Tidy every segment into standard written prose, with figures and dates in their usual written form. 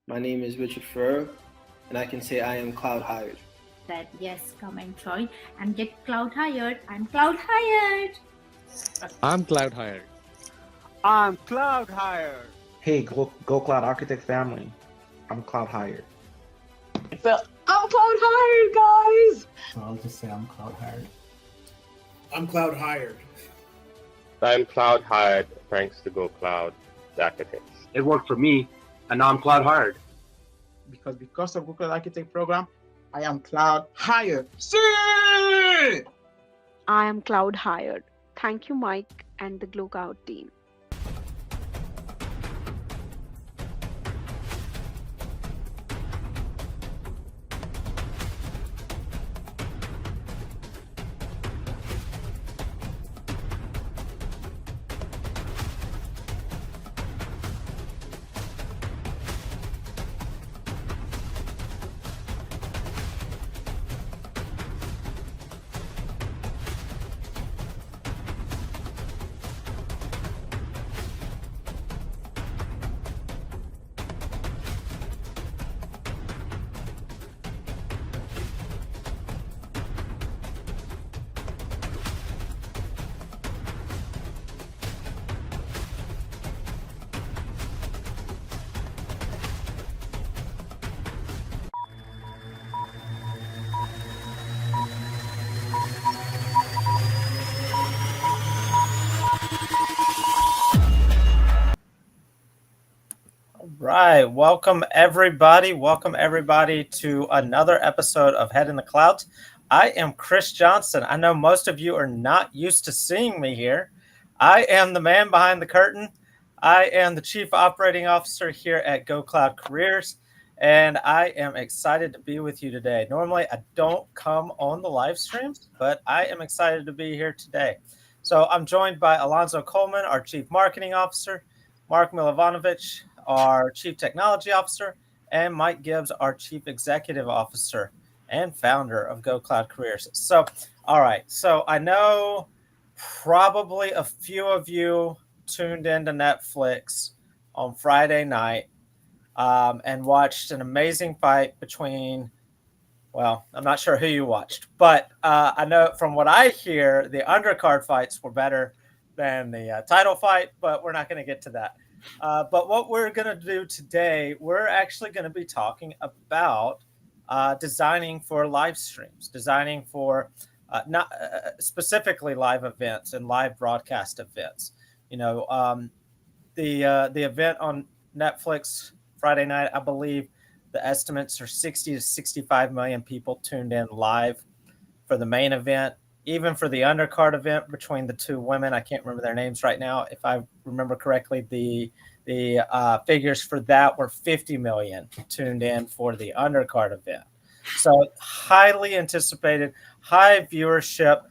My name is Richard Furr, and I can say I am cloud hired. That yes, come and join and get cloud hired. I'm cloud hired. I'm cloud hired. I'm cloud hired. Hey, Go Cloud Architect family. I'm Cloud Hired. So I'm cloud hired, guys. So I'll just say I'm cloud hired. I'm cloud hired. I'm cloud hired thanks to Go Cloud Architects. It worked for me, and now I'm cloud hired. Because of Go Cloud Architect program, I am cloud hired. See! I am cloud hired. Thank you, Mike and the Glowcloud team. Right. Welcome, everybody. Welcome, everybody, to another episode of Head in the Clouds. I am Chris Johnson. I know most of you are not used to seeing me here. I am the man behind the curtain. I am the Chief Operating Officer here at Go Cloud Careers, and I am excited to be with you today. Normally, I don't come on the live streams, but I am excited to be here today. So I'm joined by Alonzo Coleman, our Chief Marketing Officer, Mark Milovanovich, our Chief Technology Officer, and Mike Gibbs, our Chief Executive Officer and founder of Go Cloud Careers. So, all right. So I know probably a few of you tuned into Netflix on Friday night and watched an amazing fight between, well, I'm not sure who you watched, but I know from what I hear, the undercard fights were better than the title fight, but we're not going to get to that. But what we're going to do today, we're actually going to be talking about designing for live streams, designing for not specifically live events and live broadcast events. You know, the event on Netflix Friday night, I believe the estimates are 60 to 65 million people tuned in live for the main event. Even for the undercard event between the two women, I can't remember their names right now. If I remember correctly, the figures for that were 50 million tuned in for the undercard event. So highly anticipated, high viewership.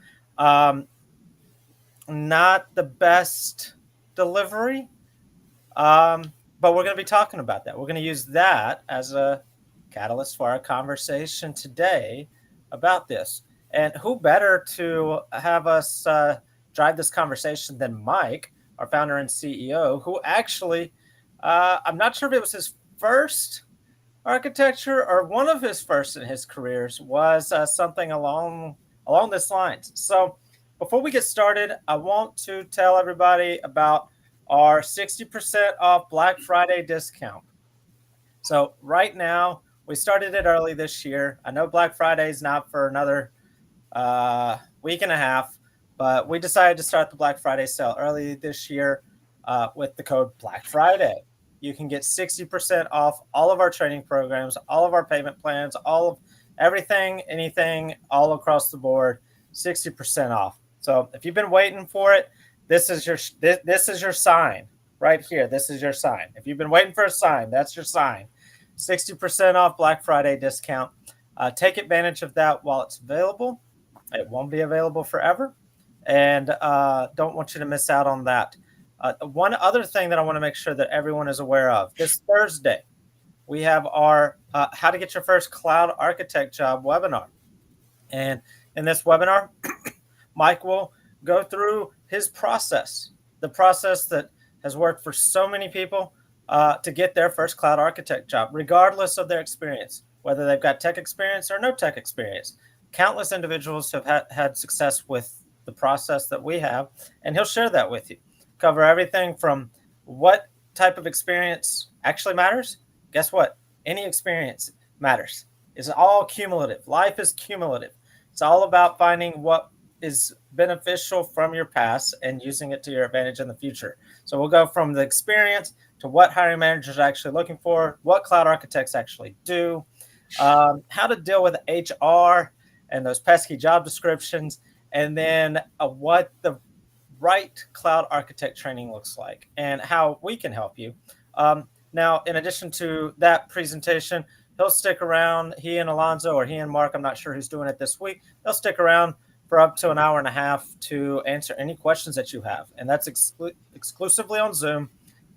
Not the best delivery, but we're going to be talking about that. We're going to use that as a catalyst for our conversation today about this. And who better to have us drive this conversation than Mike, our founder and CEO, who actually, I'm not sure if it was his first architecture or one of his first in his careers, was something along this lines. So before we get started, I want to tell everybody about our 60% off Black Friday discount. So right now, we started it early this year. I know Black Friday is not for another week and a half, but we decided to start the Black Friday sale early this year with the code Black Friday. You can get 60% off all of our training programs, all of our payment plans, all of everything, anything, all across the board, 60% off. So if you've been waiting for it, this is your sign right here. This is your sign. If you've been waiting for a sign, that's your sign. 60% off Black Friday discount. Take advantage of that while it's available. It won't be available forever, and don't want you to miss out on that. One other thing that I want to make sure that everyone is aware of, this Thursday, we have our How to Get Your First Cloud Architect Job webinar. And in this webinar, Mike will go through his process, the process that has worked for so many people, to get their first cloud architect job, regardless of their experience, whether they've got tech experience or no tech experience. Countless individuals have had success with the process that we have, and he'll share that with you. Cover everything from what type of experience actually matters. Guess what? Any experience matters. It's all cumulative. Life is cumulative. It's all about finding what is beneficial from your past and using it to your advantage in the future. So we'll go from the experience to what hiring managers are actually looking for, what cloud architects actually do, how to deal with HR and those pesky job descriptions, and then what the right cloud architect training looks like and how we can help you. Now, in addition to that presentation, he'll stick around, he and Alonzo, or he and Mark, I'm not sure who's doing it this week, they'll stick around for up to an hour and a half to answer any questions that you have. And that's exclusively on Zoom.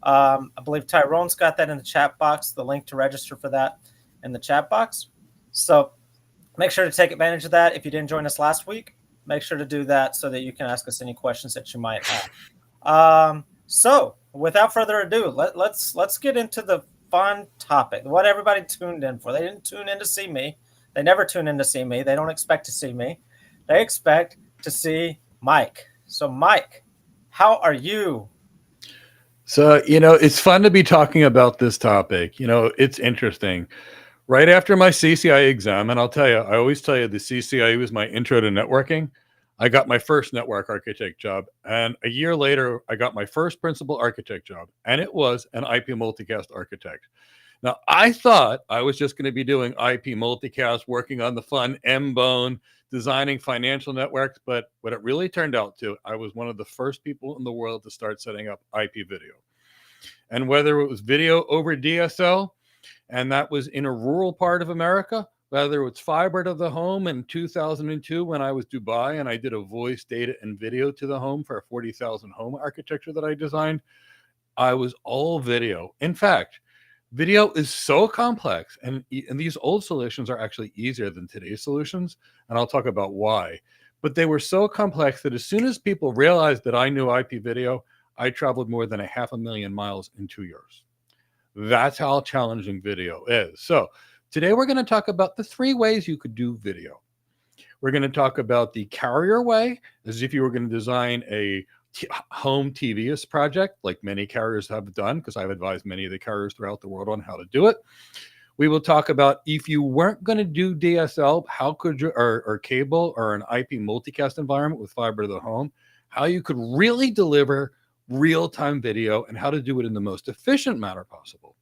I believe Tyrone's got that in the chat box, the link to register for that in the chat box. So make sure to take advantage of that. If you didn't join us last week, make sure to do that so that you can ask us any questions that you might have. So without further ado, let's get into the fun topic, what everybody tuned in for. They didn't tune in to see me. They never tune in to see me. They don't expect to see me. They expect to see Mike. So Mike, how are you? So, it's fun to be talking about this topic. It's interesting. Right after my CCIE exam, and I'll tell you, I always tell you the CCIE was my intro to networking. I got my first network architect job. And a year later, I got my first principal architect job. And it was an IP multicast architect. Now, I thought I was just going to be doing IP multicast, working on the fun M-bone, designing financial networks. But what it really turned out to, I was one of the first people in the world to start setting up IP video. And whether it was video over DSL, and that was in a rural part of America, whether it's fiber to the home in 2002 when I was Dubai and I did a voice, data, and video to the home for a 40,000 home architecture that I designed, I was all video. In fact, video is so complex, and these old solutions are actually easier than today's solutions, and I'll talk about why. But they were so complex that as soon as people realized that I knew IP video, I traveled more than 500,000 miles in 2 years. That's how challenging video is. So today we're going to talk about the 3 ways you could do video. We're going to talk about the carrier way, as if you were going to design a home TVS project, like many carriers have done, because I've advised many of the carriers throughout the world on how to do it. We will talk about if you weren't going to do DSL, how could you, or cable, or an IP multicast environment with fiber to the home, how you could really deliver real-time video and how to do it in the most efficient manner possible.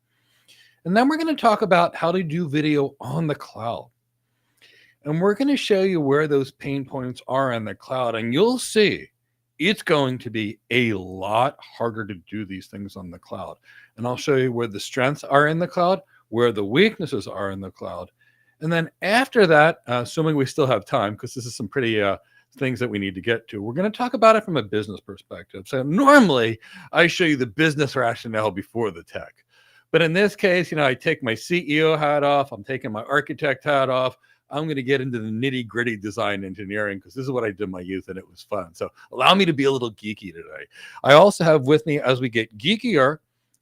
And then we're going to talk about how to do video on the cloud. And we're going to show you where those pain points are in the cloud. And you'll see it's going to be a lot harder to do these things on the cloud. And I'll show you where the strengths are in the cloud, where the weaknesses are in the cloud. And then after that, assuming we still have time, because this is some pretty things that we need to get to, we're going to talk about it from a business perspective. So normally I show you the business rationale before the tech. But in this case, I take my CEO hat off. I'm taking my architect hat off. I'm going to get into the nitty gritty design engineering, because this is what I did in my youth and it was fun. So allow me to be a little geeky today. I also have with me, as we get geekier,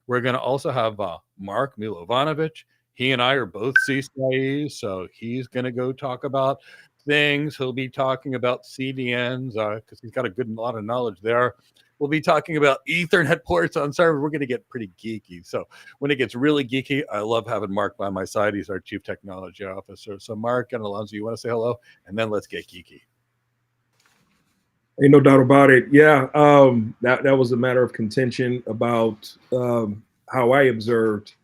we're going to also have Mark Milovanovic. He and I are both CCIEs, so he's going to go talk about things. He'll be talking about CDNs because he's got a lot of knowledge there. We'll be talking about Ethernet ports on servers. We're going to get pretty geeky. So when it gets really geeky, I love having Mark by my side. He's our Chief Technology Officer. So Mark and Alonzo, you want to say hello? And then let's get geeky. Ain't no doubt about it. Yeah, that was a matter of contention about how I observed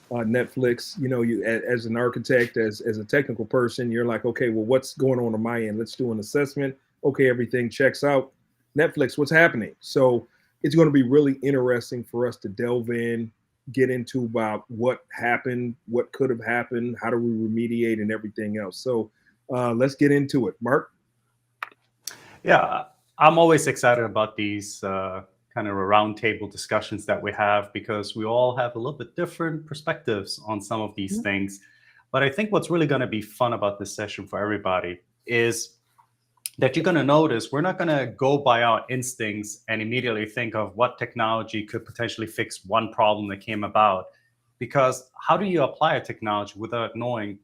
Netflix. You as an architect, as a technical person, you're like, okay, well, what's going on my end? Let's do an assessment. Okay, everything checks out. Netflix, what's happening? So it's going to be really interesting for us to delve in, get into about what happened, what could have happened, how do we remediate, and everything else. So let's get into it. Mark? Yeah, I'm always excited about these kind of roundtable discussions that we have, because we all have a little bit different perspectives on some of these things. But I think what's really going to be fun about this session for everybody is that you're going to notice, we're not going to go by our instincts and immediately think of what technology could potentially fix one problem that came about. Because how do you apply a technology without knowing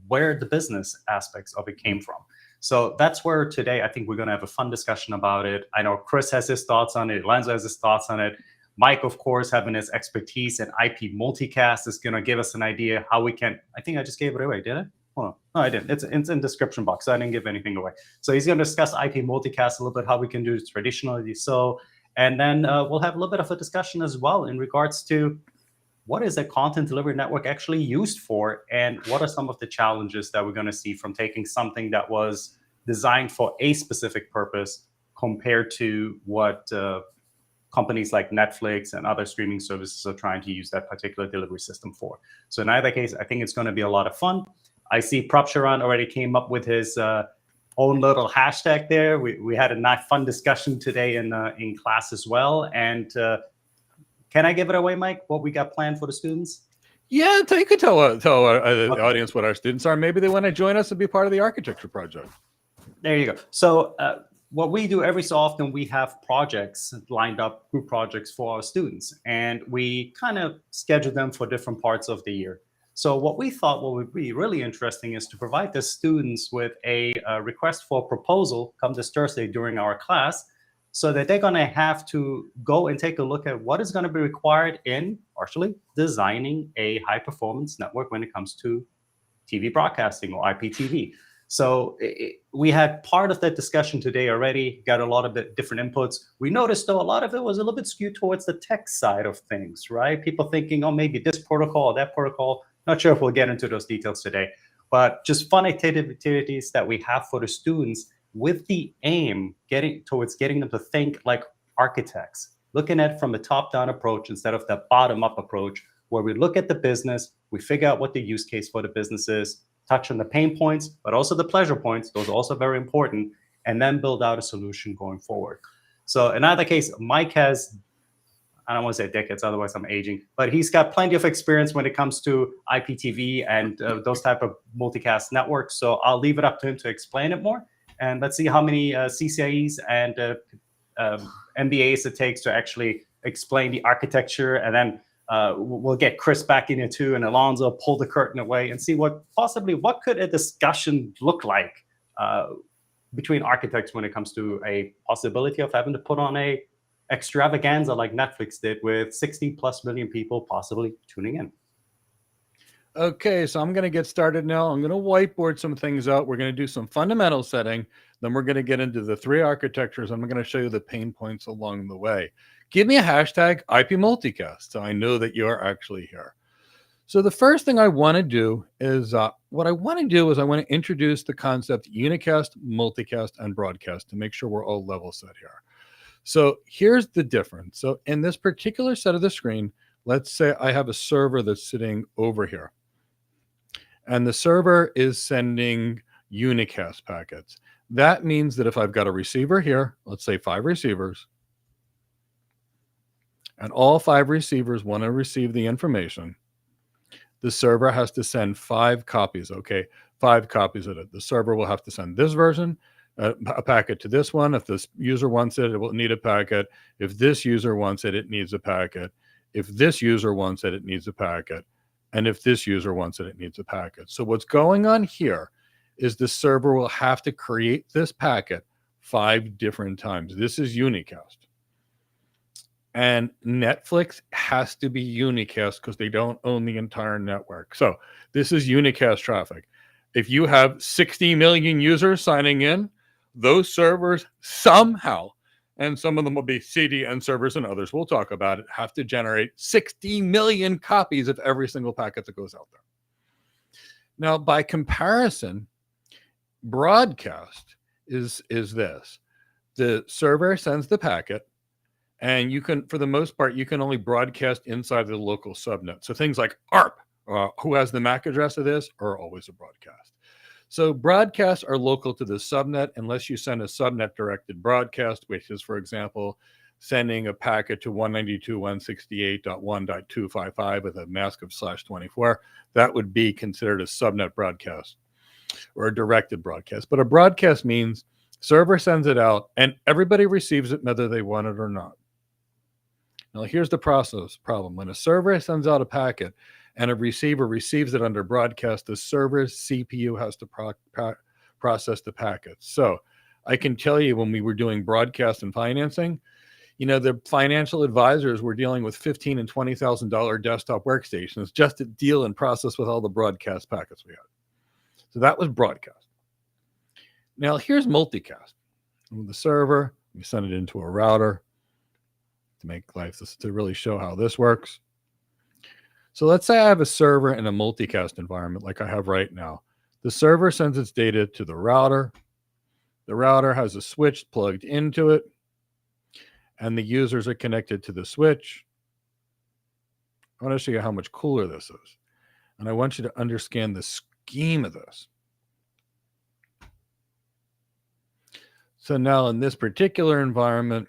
where the business aspects of it came from? So that's where today I think we're going to have a fun discussion about it. I know Chris has his thoughts on it. Lorenzo has his thoughts on it. Mike, of course, having his expertise in IP multicast is going to give us an idea how we can. I think I just gave it away, did I? Hold on. No, I didn't. It's in the description box. So I didn't give anything away. So he's going to discuss IP multicast a little bit, how we can do it traditionally. So, and then we'll have a little bit of a discussion as well in regards to what is a content delivery network actually used for, and what are some of the challenges that we're going to see from taking something that was designed for a specific purpose compared to what companies like Netflix and other streaming services are trying to use that particular delivery system for. So in either case, I think it's going to be a lot of fun. I see Prop Sharon already came up with his own little hashtag there. We had a nice fun discussion today in class as well. And can I give it away, Mike, what we got planned for the students? Yeah, you could tell the audience what our students are. Maybe they want to join us and be part of the architecture project. There you go. So what we do every so often, we have projects lined up, group projects for our students, and we kind of schedule them for different parts of the year. So what we thought what would be really interesting is to provide the students with a request for proposal come this Thursday during our class, so that they're going to have to go and take a look at what is going to be required in partially designing a high performance network when it comes to TV broadcasting or IPTV. So we had part of that discussion today already, got a lot of different inputs. We noticed, though, a lot of it was a little bit skewed towards the tech side of things, right? People thinking, oh, maybe this protocol or that protocol. Not sure if we'll get into those details today, but just fun activities that we have for the students with the aim getting them to think like architects, looking at it from a top-down approach instead of the bottom-up approach, where we look at the business, we figure out what the use case for the business is, touch on the pain points, but also the pleasure points. Those are also very important, and then build out a solution going forward. So in either case, Mike has, I don't want to say decades, otherwise I'm aging, but he's got plenty of experience when it comes to IPTV and those type of multicast networks. So I'll leave it up to him to explain it more. And let's see how many CCIEs and MBAs it takes to actually explain the architecture. And then we'll get Chris back in here too, and Alonzo pull the curtain away and see what could a discussion look like between architects when it comes to a possibility of having to put on a extravaganza like Netflix did with 60+ million people possibly tuning in. Okay, so I'm going to get started now. I'm going to whiteboard some things out. We're going to do some fundamental setting. Then we're going to get into the 3 architectures. I'm going to show you the pain points along the way. Give me a hashtag IP multicast so I know that you're actually here. So the first thing I want to do is I want to introduce the concept unicast, multicast, and broadcast to make sure we're all level set here. So here's the difference. So in this particular set of the screen, let's say I have a server that's sitting over here. And the server is sending unicast packets. That means that if I've got a receiver here, let's say 5 receivers, and all 5 receivers want to receive the information, the server has to send 5 copies, okay? 5 copies of it. The server will have to send this version, a packet to this one. If this user wants it, it will need a packet. If this user wants it, it needs a packet. If this user wants it, it needs a packet. And if this user wants it, it needs a packet. So what's going on here is the server will have to create this packet 5 different times. This is unicast. And Netflix has to be unicast because they don't own the entire network. So this is unicast traffic. If you have 60 million users signing in, those servers somehow, and some of them will be CDN servers and others, we'll talk about it, have to generate 60 million copies of every single packet that goes out there. Now, by comparison, broadcast is this. The server sends the packet, and you can, for the most part, you can only broadcast inside the local subnet. So things like ARP, who has the MAC address of this, are always a broadcast. So broadcasts are local to the subnet unless you send a subnet-directed broadcast, which is, for example, sending a packet to 192.168.1.255 with a mask of /24. That would be considered a subnet broadcast or a directed broadcast. But a broadcast means Server sends it out, and everybody receives it whether they want it or not. Now, here's the process problem. When a server sends out a packet and a receiver receives it under broadcast, the server's CPU has to process the packet. So I can tell you, when we were doing broadcast and financing, the financial advisors were dealing with $15,000 and $20,000 desktop workstations just to deal and process with all the broadcast packets we had. So that was broadcast. Now here's multicast. With the server, we send it into a router to make life, to really show how this works. So let's say I have a server in a multicast environment like I have right now. The server sends its data to the router. The router has a switch plugged into it, and the users are connected to the switch. I want to show you how much cooler this is. And I want you to understand the scheme of this. So now in this particular environment,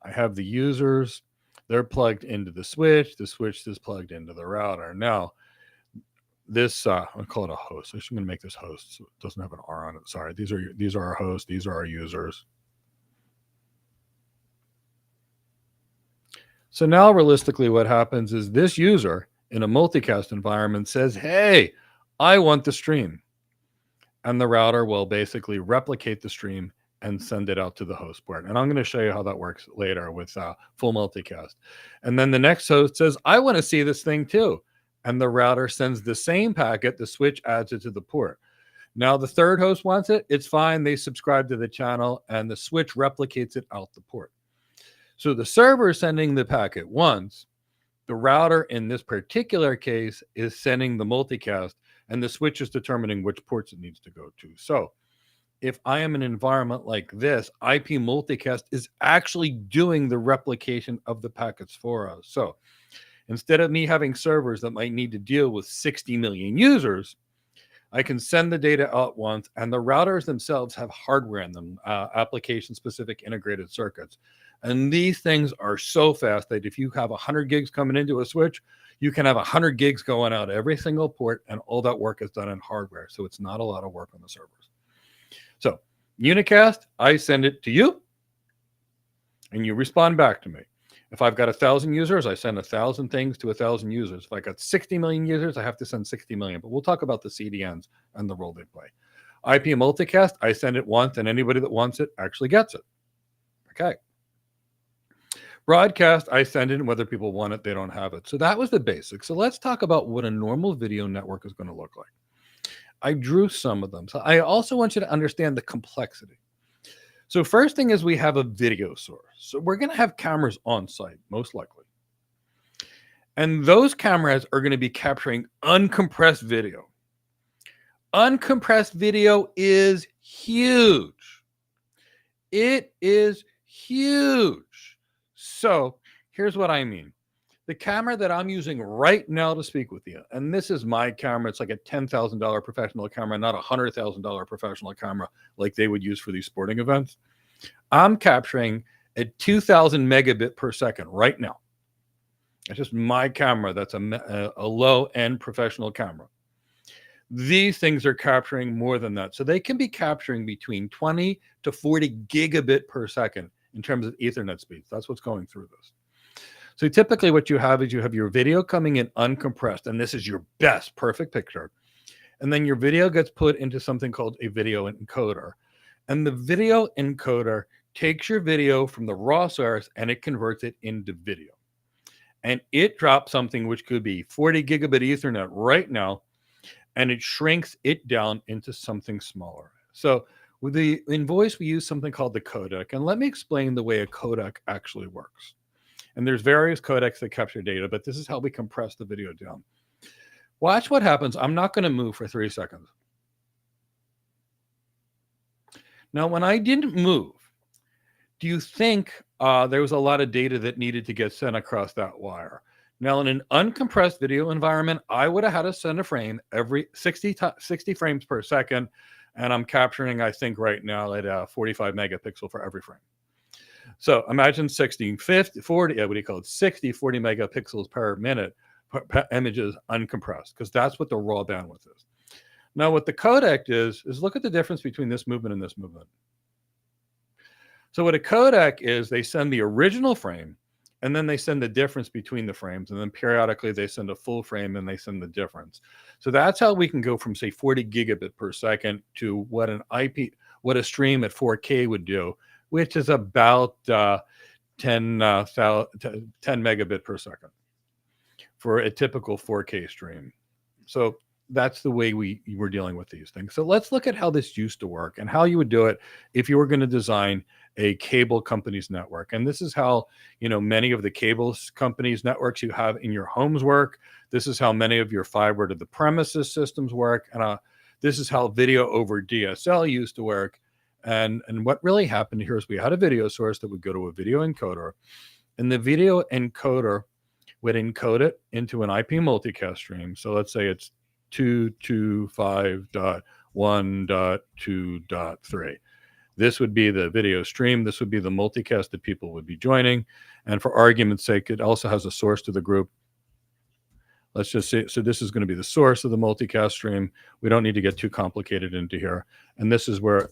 I have the users. They're plugged into the switch. The switch is plugged into the router. Now, this, I'll call it a host. I'm going to make this host so it doesn't have an R on it. Sorry, these are our hosts. These are our users. So now realistically what happens is this user in a multicast environment says, hey, I want the stream. And the router will basically replicate the stream and send it out to the host port. And I'm going to show you how that works later with full multicast. And then the next host says, I want to see this thing too. And the router sends the same packet. The switch adds it to the port. Now the third host wants it. It's fine. They subscribe to the channel and the switch replicates it out the port. So the server is sending the packet once. The router in this particular case is sending the multicast, and the switch is determining which ports it needs to go to. So if I am in an environment like this, IP multicast is actually doing the replication of the packets for us. So instead of me having servers that might need to deal with 60 million users, I can send the data out once, and the routers themselves have hardware in them, application-specific integrated circuits. And these things are so fast that if you have 100 gigs coming into a switch, you can have 100 gigs going out every single port, and all that work is done in hardware. So it's not a lot of work on the servers. So unicast, I send it to you, and you respond back to me. If I've got 1,000 users, I send 1,000 things to 1,000 users. If I got 60 million users, I have to send 60 million. But we'll talk about the CDNs and the role they play. IP multicast, I send it once, and anybody that wants it actually gets it. Okay. Broadcast, I send it, and whether people want it, they don't have it. So that was the basics. So let's talk about what a normal video network is going to look like. I drew some of them. So I also want you to understand the complexity. So first thing is we have a video source. So we're going to have cameras on site, most likely. And those cameras are going to be capturing uncompressed video. Uncompressed video is huge. It is huge. So here's what I mean. The camera that I'm using right now to speak with you, and this is my camera. It's like a $10,000 professional camera, not a $100,000 professional camera like they would use for these sporting events. I'm capturing at 2,000 megabit per second right now. It's just my camera. That's a low-end professional camera. These things are capturing more than that. So they can be capturing between 20 to 40 gigabit per second in terms of Ethernet speeds. That's what's going through this. So typically what you have is you have your video coming in uncompressed, and this is your best perfect picture. And then your video gets put into something called a video encoder. And the video encoder takes your video from the raw source and it converts it into video. And it drops something which could be 40 gigabit Ethernet right now, and it shrinks it down into something smaller. So with the in voice, we use something called the codec. And let me explain the way a codec actually works. And there's various codecs that capture data, but this is how we compress the video down. Watch what happens. I'm not going to move for 3 seconds. Now, when I didn't move, do you think there was a lot of data that needed to get sent across that wire? Now, in an uncompressed video environment, I would have had to send a frame every 60 frames per second, and I'm capturing, I think right now, at 45 megapixel for every frame. So imagine 60, 50, 40, what do you call it? 60, 40 megapixels per minute per images uncompressed, because that's what the raw bandwidth is. Now, what the codec is look at the difference between this movement and this movement. So what a codec is, they send the original frame, and then they send the difference between the frames, and then periodically they send a full frame and they send the difference. So that's how we can go from, say, 40 gigabit per second to what a stream at 4K would do, which is about 10 megabit per second for a typical 4K stream. So that's the way we're dealing with these things. So let's look at how this used to work and how you would do it if you were going to design a cable company's network. And this is how, many of the cable companies networks you have in your homes work. This is how many of your fiber to the premises systems work. And this is how video over DSL used to work. And what really happened here is we had a video source that would go to a video encoder, and the video encoder would encode it into an IP multicast stream. So let's say it's 225.1.2.3. This would be the video stream. This would be the multicast that people would be joining. And for argument's sake, it also has a source to the group. Let's just say, so this is going to be the source of the multicast stream. We don't need to get too complicated into here. And this is where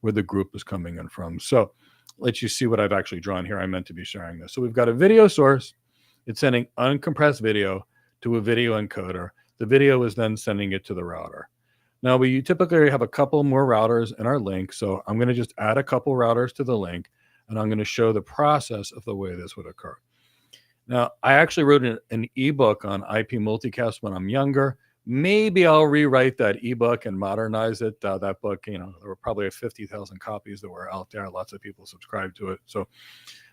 the group is coming in from. So let you see what I've actually drawn here. I meant to be sharing this. So we've got a video source. It's sending uncompressed video to a video encoder. The video is then sending it to the router. Now, we typically have a couple more routers in our link, so I'm going to just add a couple routers to the link, and I'm going to show the process of the way this would occur. Now, I actually wrote an ebook on IP multicast when I'm younger. Maybe I'll rewrite that ebook and modernize it. That book, there were probably 50,000 copies that were out there. Lots of people subscribed to it. So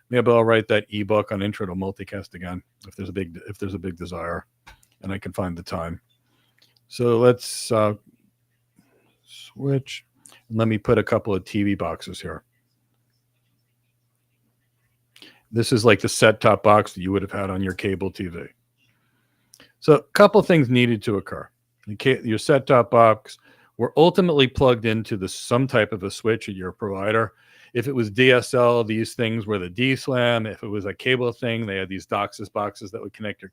maybe I'll write that ebook on Intro to Multicast again if there's a big desire and I can find the time. So let's switch. And let me put a couple of TV boxes here. This is like the set-top box that you would have had on your cable TV. So a couple things needed to occur. Your set-top box were ultimately plugged into some type of a switch at your provider. If it was DSL, these things were the DSLAM. If it was a cable thing, they had these DOCSIS boxes that would connect your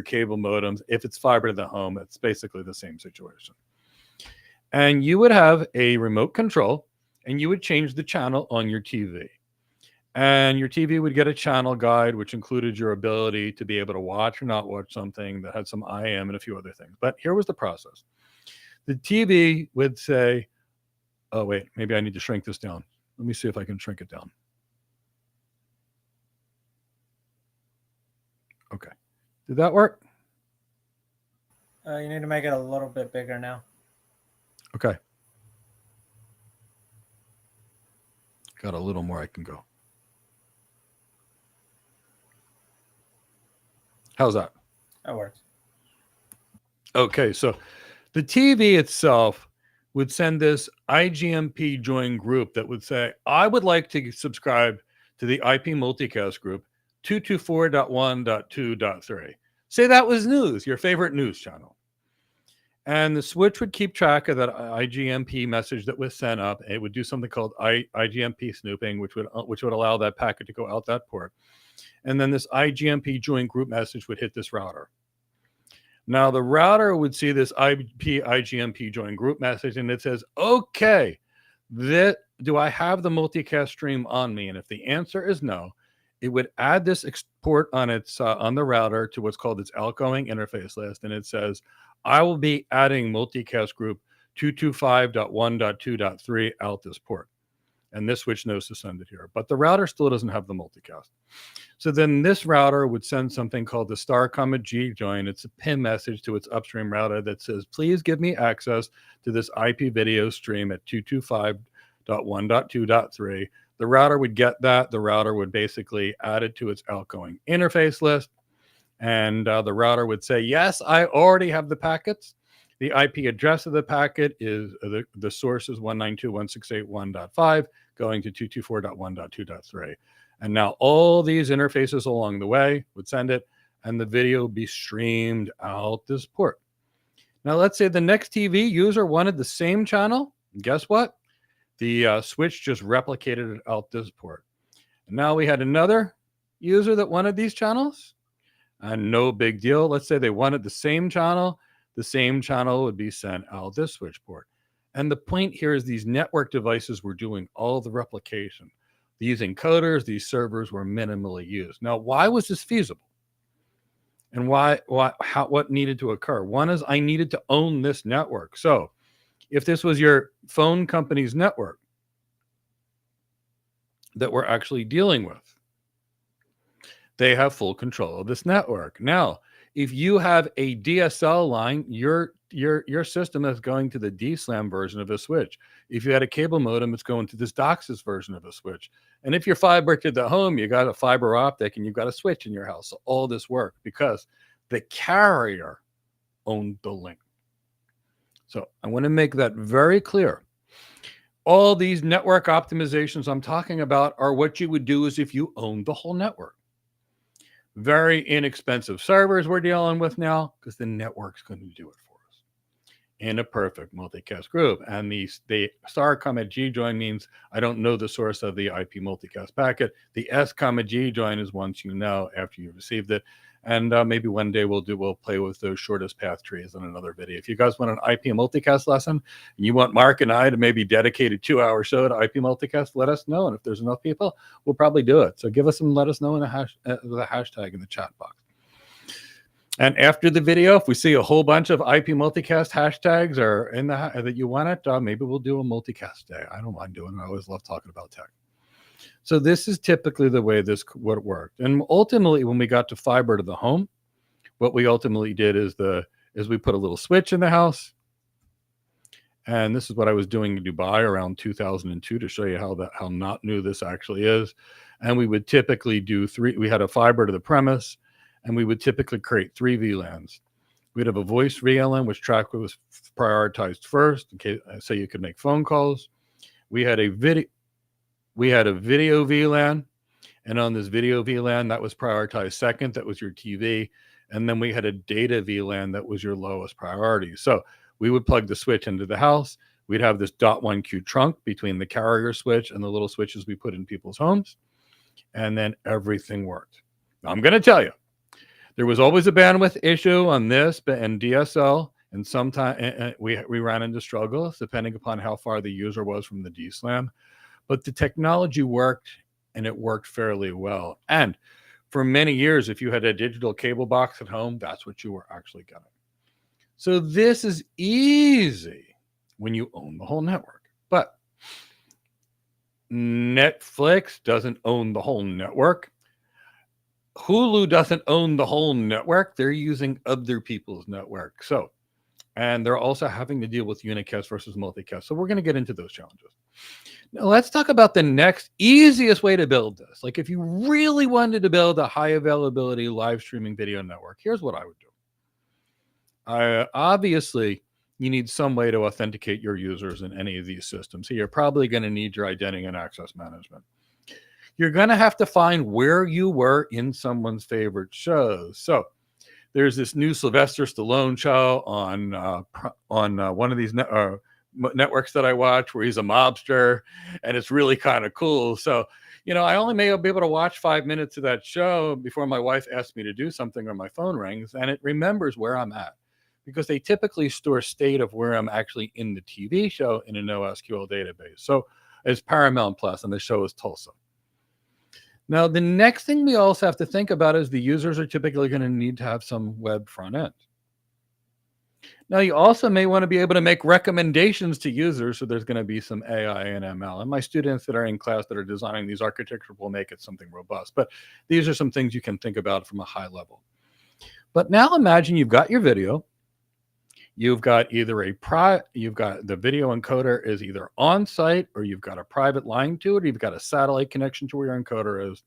cable modems. If it's fiber to the home, it's basically the same situation. And you would have a remote control, and you would change the channel on your TV. And your TV would get a channel guide, which included your ability to be able to watch or not watch something that had some IM and a few other things. But here was the process. The TV would say, oh, wait, maybe I need to shrink this down. Let me see if I can shrink it down. Okay. Did that work? You need to make it a little bit bigger now. Okay. Got a little more I can go. How's that? That works. Okay, so the TV itself would send this IGMP join group that would say, I would like to subscribe to the IP multicast group 224.1.2.3. Say that was news, your favorite news channel. And the switch would keep track of that IGMP message that was sent up. It would do something called IGMP snooping, which would allow that packet to go out that port. And then this IGMP join group message would hit this router. Now the router would see this IGMP join group message, and it says, okay, do I have the multicast stream on me? And if the answer is no, it would add this port on the router to what's called its outgoing interface list. And it says, I will be adding multicast group 225.1.2.3 out this port. And this switch knows to send it here. But the router still doesn't have the multicast. So then this router would send something called the StarComma join. It's a PIN message to its upstream router that says, please give me access to this IP video stream at 225.1.2.3. The router would get that. The router would basically add it to its outgoing interface list. And the router would say, yes, I already have the packets. The IP address of the packet is the source is 192.168.1.5 going to 224.1.2.3. And now all these interfaces along the way would send it, and the video would be streamed out this port. Now, let's say the next TV user wanted the same channel. Guess what? The switch just replicated it out this port. And now we had another user that wanted these channels. And no big deal. Let's say they wanted the same channel. The same channel would be sent out this switch port. And the point here is these network devices were doing all the replication. these encoders, these servers were minimally used. Now, why was this feasible? And what needed to occur? One is I needed to own this network. So if this was your phone company's network that we're actually dealing with, they have full control of this network. Now, if you have a DSL line, your system is going to the DSLAM version of a switch. If you had a cable modem, it's going to this DOCSIS version of a switch. And if you're fiber to the home, you got a fiber optic and you've got a switch in your house. So all this work because the carrier owned the link. So I want to make that very clear. All these network optimizations I'm talking about are what you would do as if you owned the whole network. Very inexpensive servers we're dealing with now because the network's going to do it for us in a perfect multicast group. And the star comma G join means I don't know the source of the IP multicast packet. The S comma G join is once you know after you received it. And maybe one day we'll play with those shortest path trees in another video. If you guys want an IP multicast lesson and you want Mark and I to maybe dedicate a 2-hour show to IP multicast, let us know. And if there's enough people, we'll probably do it. So give us some, let us know in the hashtag in the chat box. And after the video, if we see a whole bunch of IP multicast hashtags or in the that you want it, maybe we'll do a multicast day. I don't mind doing it. I always love talking about tech. So this is typically the way this would work. And ultimately, when we got to fiber to the home, what we ultimately did is we put a little switch in the house. And this is what I was doing in Dubai around 2002 to show you how not new this actually is. And we would typically do we had a fiber to the premise, and we would typically create 3 VLANs. We'd have a voice VLAN, which track was prioritized first, in case, so you could make phone calls. We had a video VLAN, and on this video VLAN, that was prioritized second. That was your TV. And then we had a data VLAN that was your lowest priority. So we would plug the switch into the house. We'd have this .1Q trunk between the carrier switch and the little switches we put in people's homes. And then everything worked. Now, I'm going to tell you, there was always a bandwidth issue on this and DSL. And sometimes we ran into struggles depending upon how far the user was from the DSLAM. But the technology worked, and it worked fairly well. And for many years, if you had a digital cable box at home, that's what you were actually getting. So this is easy when you own the whole network. But Netflix doesn't own the whole network. Hulu doesn't own the whole network. They're using other people's network. And they're also having to deal with unicast versus multicast. So we're going to get into those challenges. Now let's talk about the next easiest way to build this. Like if you really wanted to build a high availability live streaming video network, here's what I would do. Obviously, you need some way to authenticate your users in any of these systems. So you're probably going to need your identity and access management. You're going to have to find where you were in someone's favorite shows. So there's this new Sylvester Stallone show on one of these networks that I watch where he's a mobster, and it's really kind of cool. So, I only may be able to watch 5 minutes of that show before my wife asks me to do something or my phone rings, and it remembers where I'm at because they typically store state of where I'm actually in the TV show in a NoSQL database. So it's Paramount Plus, and the show is Tulsa. Now, the next thing we also have to think about is the users are typically going to need to have some web front end. Now, you also may want to be able to make recommendations to users, so there's going to be some AI and ML. And my students that are in class that are designing these architectures will make it something robust. But these are some things you can think about from a high level. But now imagine you've got your video. You've got either you've got the video encoder is either on site, or you've got a private line to it, or you've got a satellite connection to where your encoder is.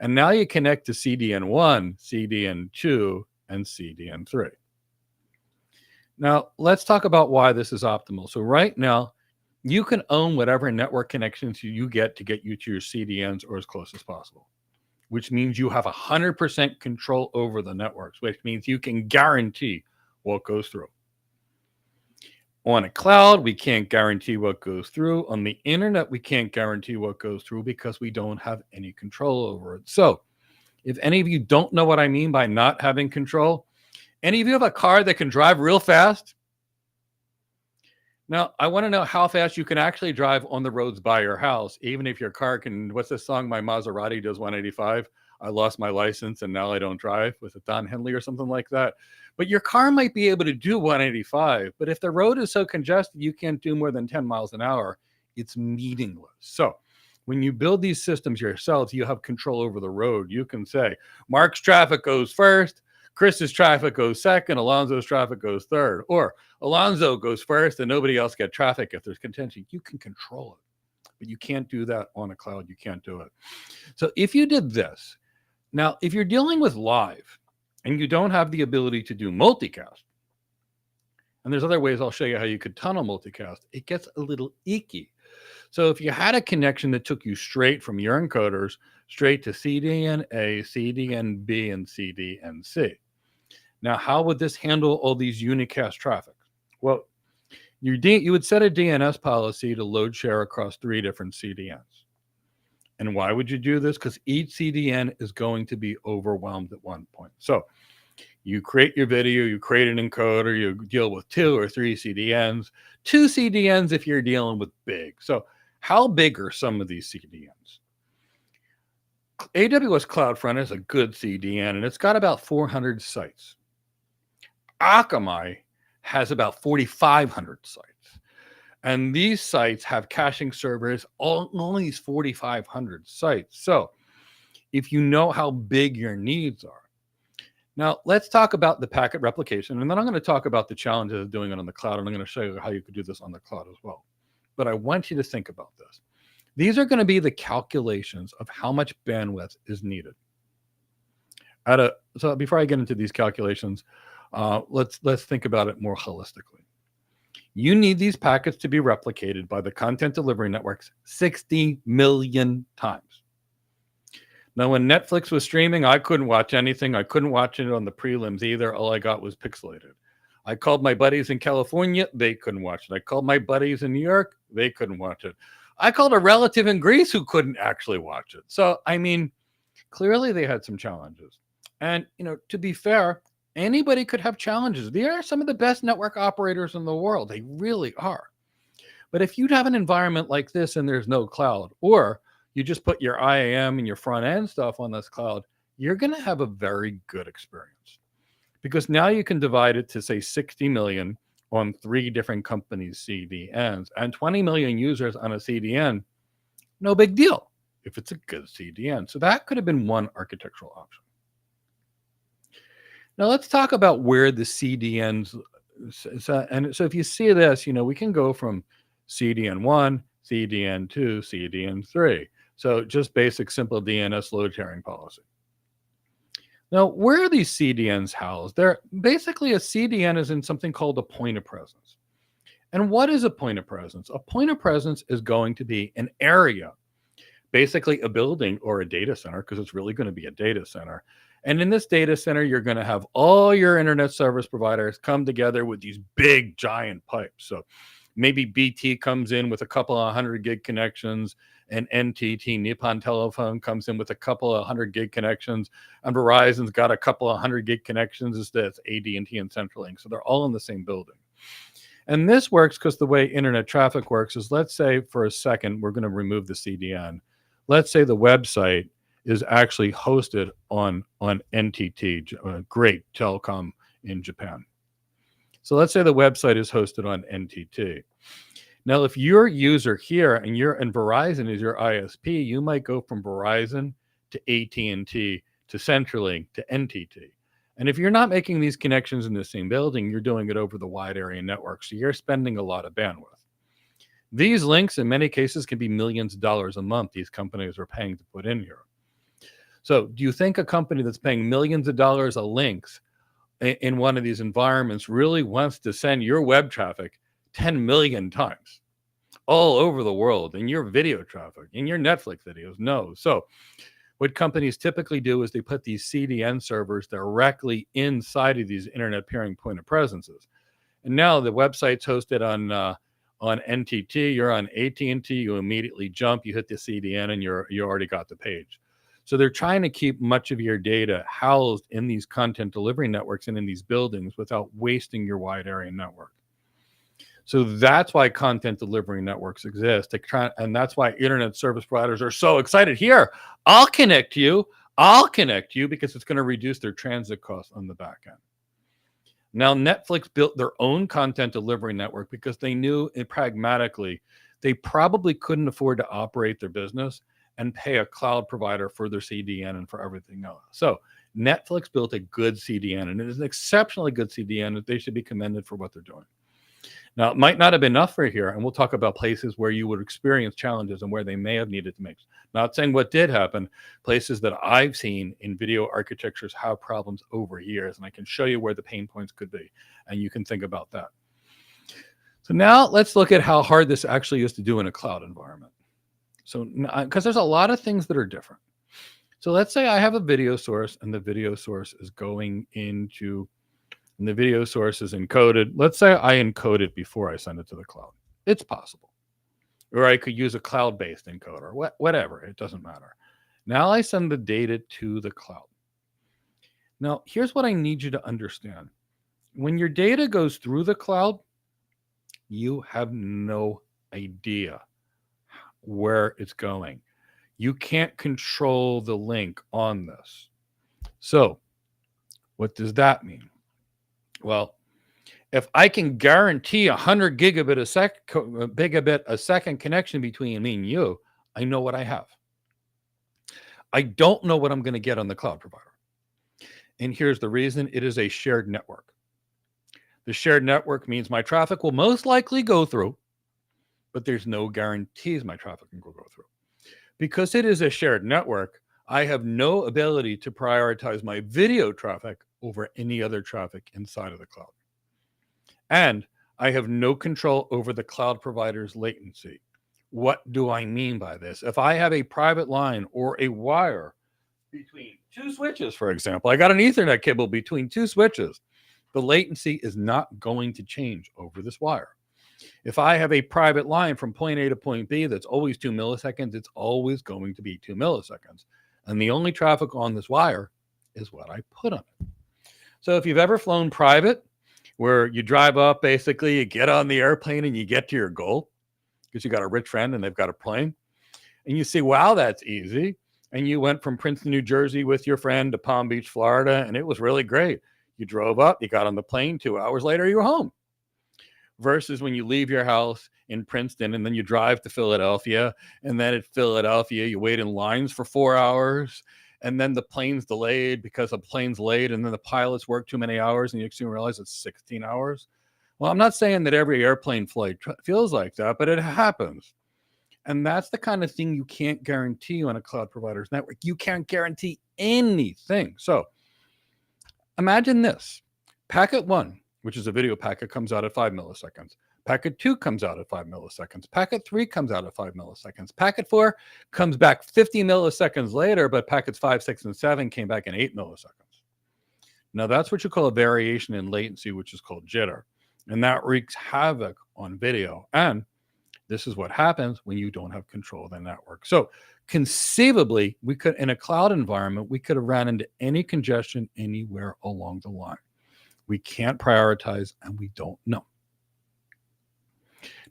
And now you connect to CDN1, CDN2, and CDN3. Now, let's talk about why this is optimal. So right now, you can own whatever network connections you get to get you to your CDNs or as close as possible, which means you have 100% control over the networks, which means you can guarantee what goes through. On a cloud, we can't guarantee what goes through. On the internet, we can't guarantee what goes through because we don't have any control over it. So if any of you don't know what I mean by not having control, any of you have a car that can drive real fast? Now, I want to know how fast you can actually drive on the roads by your house, even if your car can. What's the song? My Maserati does 185. I lost my license and now I don't drive. Was it Don Henley or something like that? But your car might be able to do 185. But if the road is so congested you can't do more than 10 miles an hour, it's meaningless. So when you build these systems yourselves, you have control over the road. You can say, Mark's traffic goes first, Chris's traffic goes second, Alonzo's traffic goes third, or Alonzo goes first and nobody else get traffic if there's contention. You can control it, but you can't do that on a cloud. You can't do it. So if you did this, now, if you're dealing with live and you don't have the ability to do multicast, and there's other ways I'll show you how you could tunnel multicast, it gets a little icky. So if you had a connection that took you straight from your encoders straight to CDN A, CDN B, and CDN C. Now, how would this handle all these unicast traffic? Well, you would set a DNS policy to load share across 3 different CDNs. And why would you do this? Because each CDN is going to be overwhelmed at one point. So you create your video, you create an encoder, you deal with 2 or 3 CDNs, 2 CDNs if you're dealing with big. So how big are some of these CDNs? AWS CloudFront is a good CDN, and it's got about 400 sites. Akamai has about 4,500 sites. And these sites have caching servers on these 4,500 sites. So if you know how big your needs are. Now, let's talk about the packet replication, and then I'm going to talk about the challenges of doing it on the cloud, and I'm going to show you how you could do this on the cloud as well. But I want you to think about this. These are going to be the calculations of how much bandwidth is needed. So before I get into these calculations, let's think about it more holistically. You need these packets to be replicated by the content delivery networks 60 million times. Now, when Netflix was streaming, I couldn't watch anything. I couldn't watch it on the prelims either. All I got was pixelated. I called my buddies in California. They couldn't watch it. I called my buddies in New York. They couldn't watch it. I called a relative in Greece who couldn't actually watch it. So, I mean, clearly they had some challenges. And, to be fair, anybody could have challenges. They are some of the best network operators in the world. They really are. But if you'd have an environment like this and there's no cloud, or you just put your IAM and your front end stuff on this cloud, you're going to have a very good experience. Because now you can divide it to, say, 60 million on 3 different companies' CDNs and 20 million users on a CDN. No big deal if it's a good CDN. So that could have been one architectural option. Now let's talk about where the CDNs, and so if you see this, we can go from CDN 1, CDN 2, CDN 3. So just basic simple DNS load sharing policy. Now, where are these CDNs housed? They're basically, a CDN is in something called a point of presence. And what is a point of presence? A point of presence is going to be an area, basically a building or a data center, because it's really going to be a data center. And in this data center, you're going to have all your internet service providers come together with these big, giant pipes. So maybe BT comes in with a couple of 100 gig connections, and NTT, Nippon Telephone, comes in with a couple of 100 gig connections, and Verizon's got a couple of 100 gig connections. That's AT&T and Centrelink. So they're all in the same building. And this works because the way internet traffic works is, let's say for a second, we're going to remove the CDN. Let's say the website is actually hosted on NTT, great telecom in Japan. So let's say the website is hosted on NTT. Now, if your user here and Verizon is your ISP, you might go from Verizon to AT&T to Centrelink to NTT. And if you're not making these connections in the same building, you're doing it over the wide area network. So you're spending a lot of bandwidth. These links, in many cases, can be millions of dollars a month these companies are paying to put in here. So do you think a company that's paying millions of dollars of links in one of these environments really wants to send your web traffic 10 million times all over the world, and your video traffic, and your Netflix videos? No. So what companies typically do is they put these CDN servers directly inside of these internet peering point of presences. And now the website's hosted on NTT, you're on AT&T, you immediately jump, you hit the CDN, and you already got the page. So they're trying to keep much of your data housed in these content delivery networks and in these buildings without wasting your wide area network. So that's why content delivery networks exist. And that's why internet service providers are so excited. Here, I'll connect you because it's going to reduce their transit costs on the back end. Now, Netflix built their own content delivery network because they knew pragmatically they probably couldn't afford to operate their business and pay a cloud provider for their CDN and for everything else. So Netflix built a good CDN, and it is an exceptionally good CDN that they should be commended for what they're doing. Now, it might not have been enough for here, and we'll talk about places where you would experience challenges and where they may have needed to make. Not saying what did happen, places that I've seen in video architectures have problems over years, and I can show you where the pain points could be, and you can think about that. So now let's look at how hard this actually is to do in a cloud environment. So, because there's a lot of things that are different. So let's say I have a video source, and the video source is going into, and the video source is encoded. Let's say I encode it before I send it to the cloud. It's possible. Or I could use a cloud-based encoder, whatever, it doesn't matter. Now I send the data to the cloud. Now, here's what I need you to understand. When your data goes through the cloud, you have no idea where it's going. You can't control the link on this. So, what does that mean? Well, if I can guarantee 100 gigabit a second connection between me and you, I know what I have. I don't know what I'm going to get on the cloud provider. And here's the reason: it is a shared network. The shared network means my traffic will most likely go through, but there's no guarantees my traffic can go through. Because it is a shared network, I have no ability to prioritize my video traffic over any other traffic inside of the cloud. And I have no control over the cloud provider's latency. What do I mean by this? If I have a private line or a wire between two switches, for example, I got an Ethernet cable between two switches, the latency is not going to change over this wire. If I have a private line from point A to point B that's always 2 milliseconds, it's always going to be 2 milliseconds. And the only traffic on this wire is what I put on it. So if you've ever flown private, where you drive up, basically, you get on the airplane and you get to your goal because you got a rich friend and they've got a plane, and you see, wow, that's easy. And you went from Princeton, New Jersey with your friend to Palm Beach, Florida, and it was really great. You drove up, you got on the plane, 2 hours later, you were home. Versus when you leave your house in Princeton and then you drive to Philadelphia, and then at Philadelphia, you wait in lines for 4 hours, and then the plane's delayed because the plane's late, and then the pilots work too many hours, and you soon realize it's 16 hours. Well, I'm not saying that every airplane flight feels like that, but it happens. And that's the kind of thing you can't guarantee on a cloud provider's network. You can't guarantee anything. So imagine this. Packet 1, which is a video packet, comes out at 5 milliseconds. Packet 2 comes out at 5 milliseconds. Packet 3 comes out at 5 milliseconds. Packet 4 comes back 50 milliseconds later, but packets 5, 6, and 7 came back in 8 milliseconds. Now, that's what you call a variation in latency, which is called jitter. And that wreaks havoc on video. And this is what happens when you don't have control of the network. So conceivably, we could, in a cloud environment, we could have ran into any congestion anywhere along the line. We can't prioritize, and we don't know.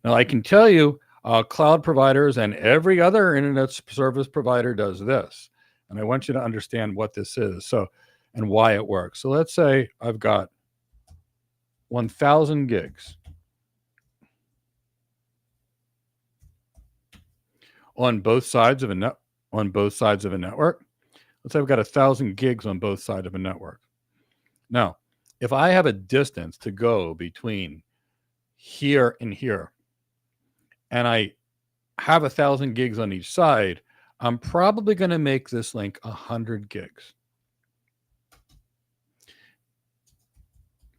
Now, I can tell you, cloud providers and every other internet service provider does this. And I want you to understand what this is, so, and why it works. So let's say I've got 1,000 gigs on both sides of a network. Let's say I've got 1,000 gigs on both sides of a network. Now, if I have a distance to go between here and here, and I have 1,000 gigs on each side, I'm probably going to make this link 100 gigs.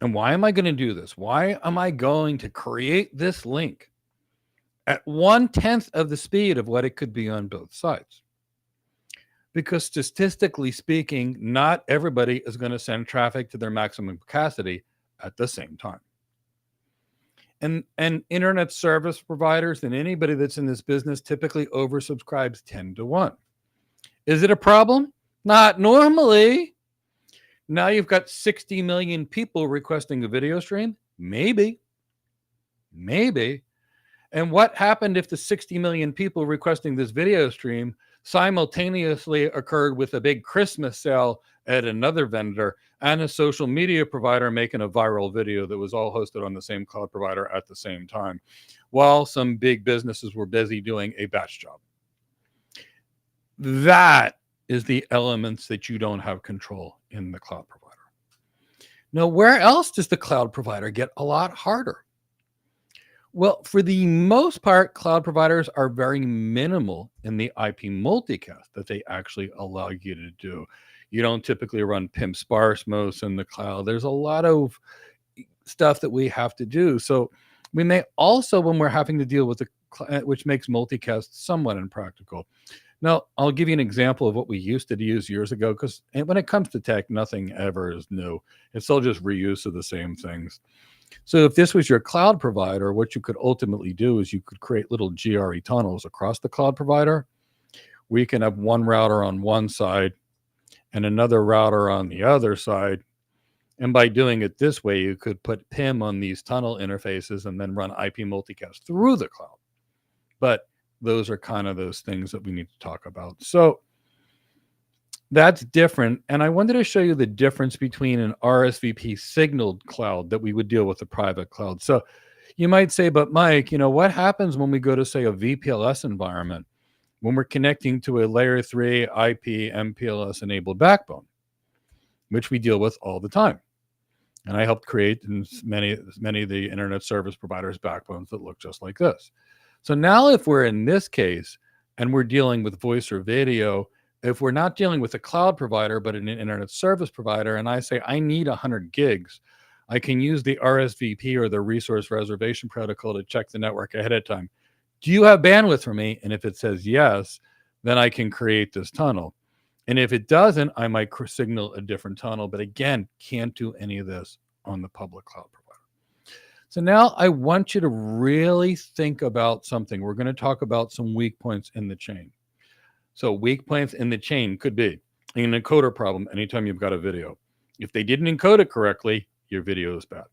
And why am I going to do this? Why am I going to create this link at 1/10 of the speed of what it could be on both sides? Because statistically speaking, not everybody is going to send traffic to their maximum capacity at the same time. And internet service providers and anybody that's in this business typically oversubscribes 10 to 1. Is it a problem? Not normally. Now you've got 60 million people requesting a video stream? Maybe. Maybe. And what happened if the 60 million people requesting this video stream simultaneously occurred with a big Christmas sale at another vendor and a social media provider making a viral video that was all hosted on the same cloud provider at the same time, while some big businesses were busy doing a batch job? That is the elements that you don't have control in the cloud provider. Now, where else does the cloud provider get a lot harder? Well, for the most part, cloud providers are very minimal in the IP multicast that they actually allow you to do. You don't typically run pimp sparse most in the cloud. There's a lot of stuff that we have to do. So we may also, when we're having to deal with the client, which makes multicast somewhat impractical. Now, I'll give you an example of what we used to use years ago, because when it comes to tech, nothing ever is new. It's all just reuse of the same things. So if this was your cloud provider, what you could ultimately do is you could create little GRE tunnels across the cloud provider. We can have one router on one side and another router on the other side. And by doing it this way, you could put PIM on these tunnel interfaces and then run IP multicast through the cloud. But those are kind of those things that we need to talk about. So that's different. And I wanted to show you the difference between an RSVP signaled cloud that we would deal with a private cloud. So you might say, but Mike, what happens when we go to, say, a VPLS environment when we're connecting to a layer 3 IP MPLS enabled backbone, which we deal with all the time. And I helped create many of the internet service providers' backbones that look just like this. So now if we're in this case and we're dealing with voice or video, if we're not dealing with a cloud provider, but an internet service provider, and I say, I need 100 gigs, I can use the RSVP or the resource reservation protocol to check the network ahead of time. Do you have bandwidth for me? And if it says yes, then I can create this tunnel. And if it doesn't, I might signal a different tunnel. But again, can't do any of this on the public cloud provider. So now I want you to really think about something. We're going to talk about some weak points in the chain. So weak points in the chain could be an encoder problem anytime you've got a video. If they didn't encode it correctly, your video is bad.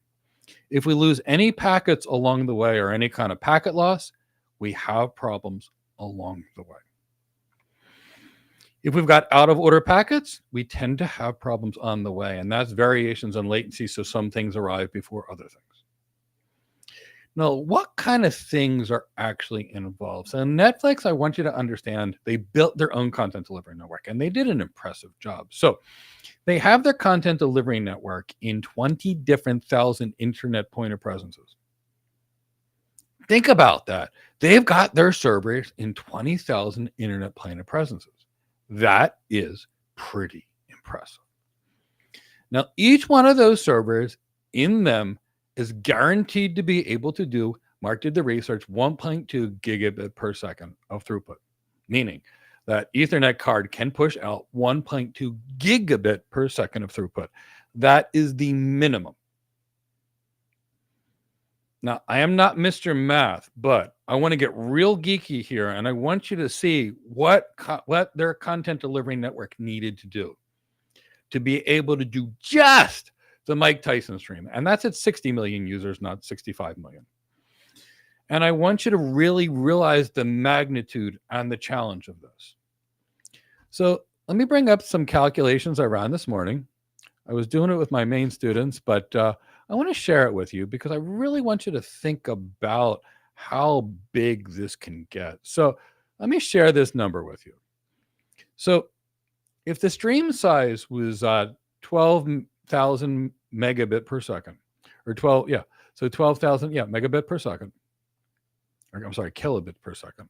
If we lose any packets along the way or any kind of packet loss, we have problems along the way. If we've got out of order packets, we tend to have problems on the way, and that's variations on latency, so some things arrive before other things. Now, what kind of things are actually involved? So Netflix, I want you to understand, they built their own content delivery network, and they did an impressive job. So they have their content delivery network in 20 different thousand internet point of presences. Think about that. They've got their servers in 20,000 internet point of presences. That is pretty impressive. Now, each one of those servers in them is guaranteed to be able to do, Mark did the research, 1.2 gigabit per second of throughput, meaning that Ethernet card can push out 1.2 gigabit per second of throughput. That is the minimum. Now, I am not Mr. Math, but I want to get real geeky here, and I want you to see what their content delivery network needed to do to be able to do just the Mike Tyson stream. And that's at 60 million users, not 65 million. And I want you to really realize the magnitude and the challenge of this. So let me bring up some calculations I ran this morning. I was doing it with my main students, but I want to share it with you because I really want you to think about how big this can get. So let me share this number with you. So if the stream size was 12,000 megabit per second, or 12,000 megabit per second, or I'm sorry, kilobit per second.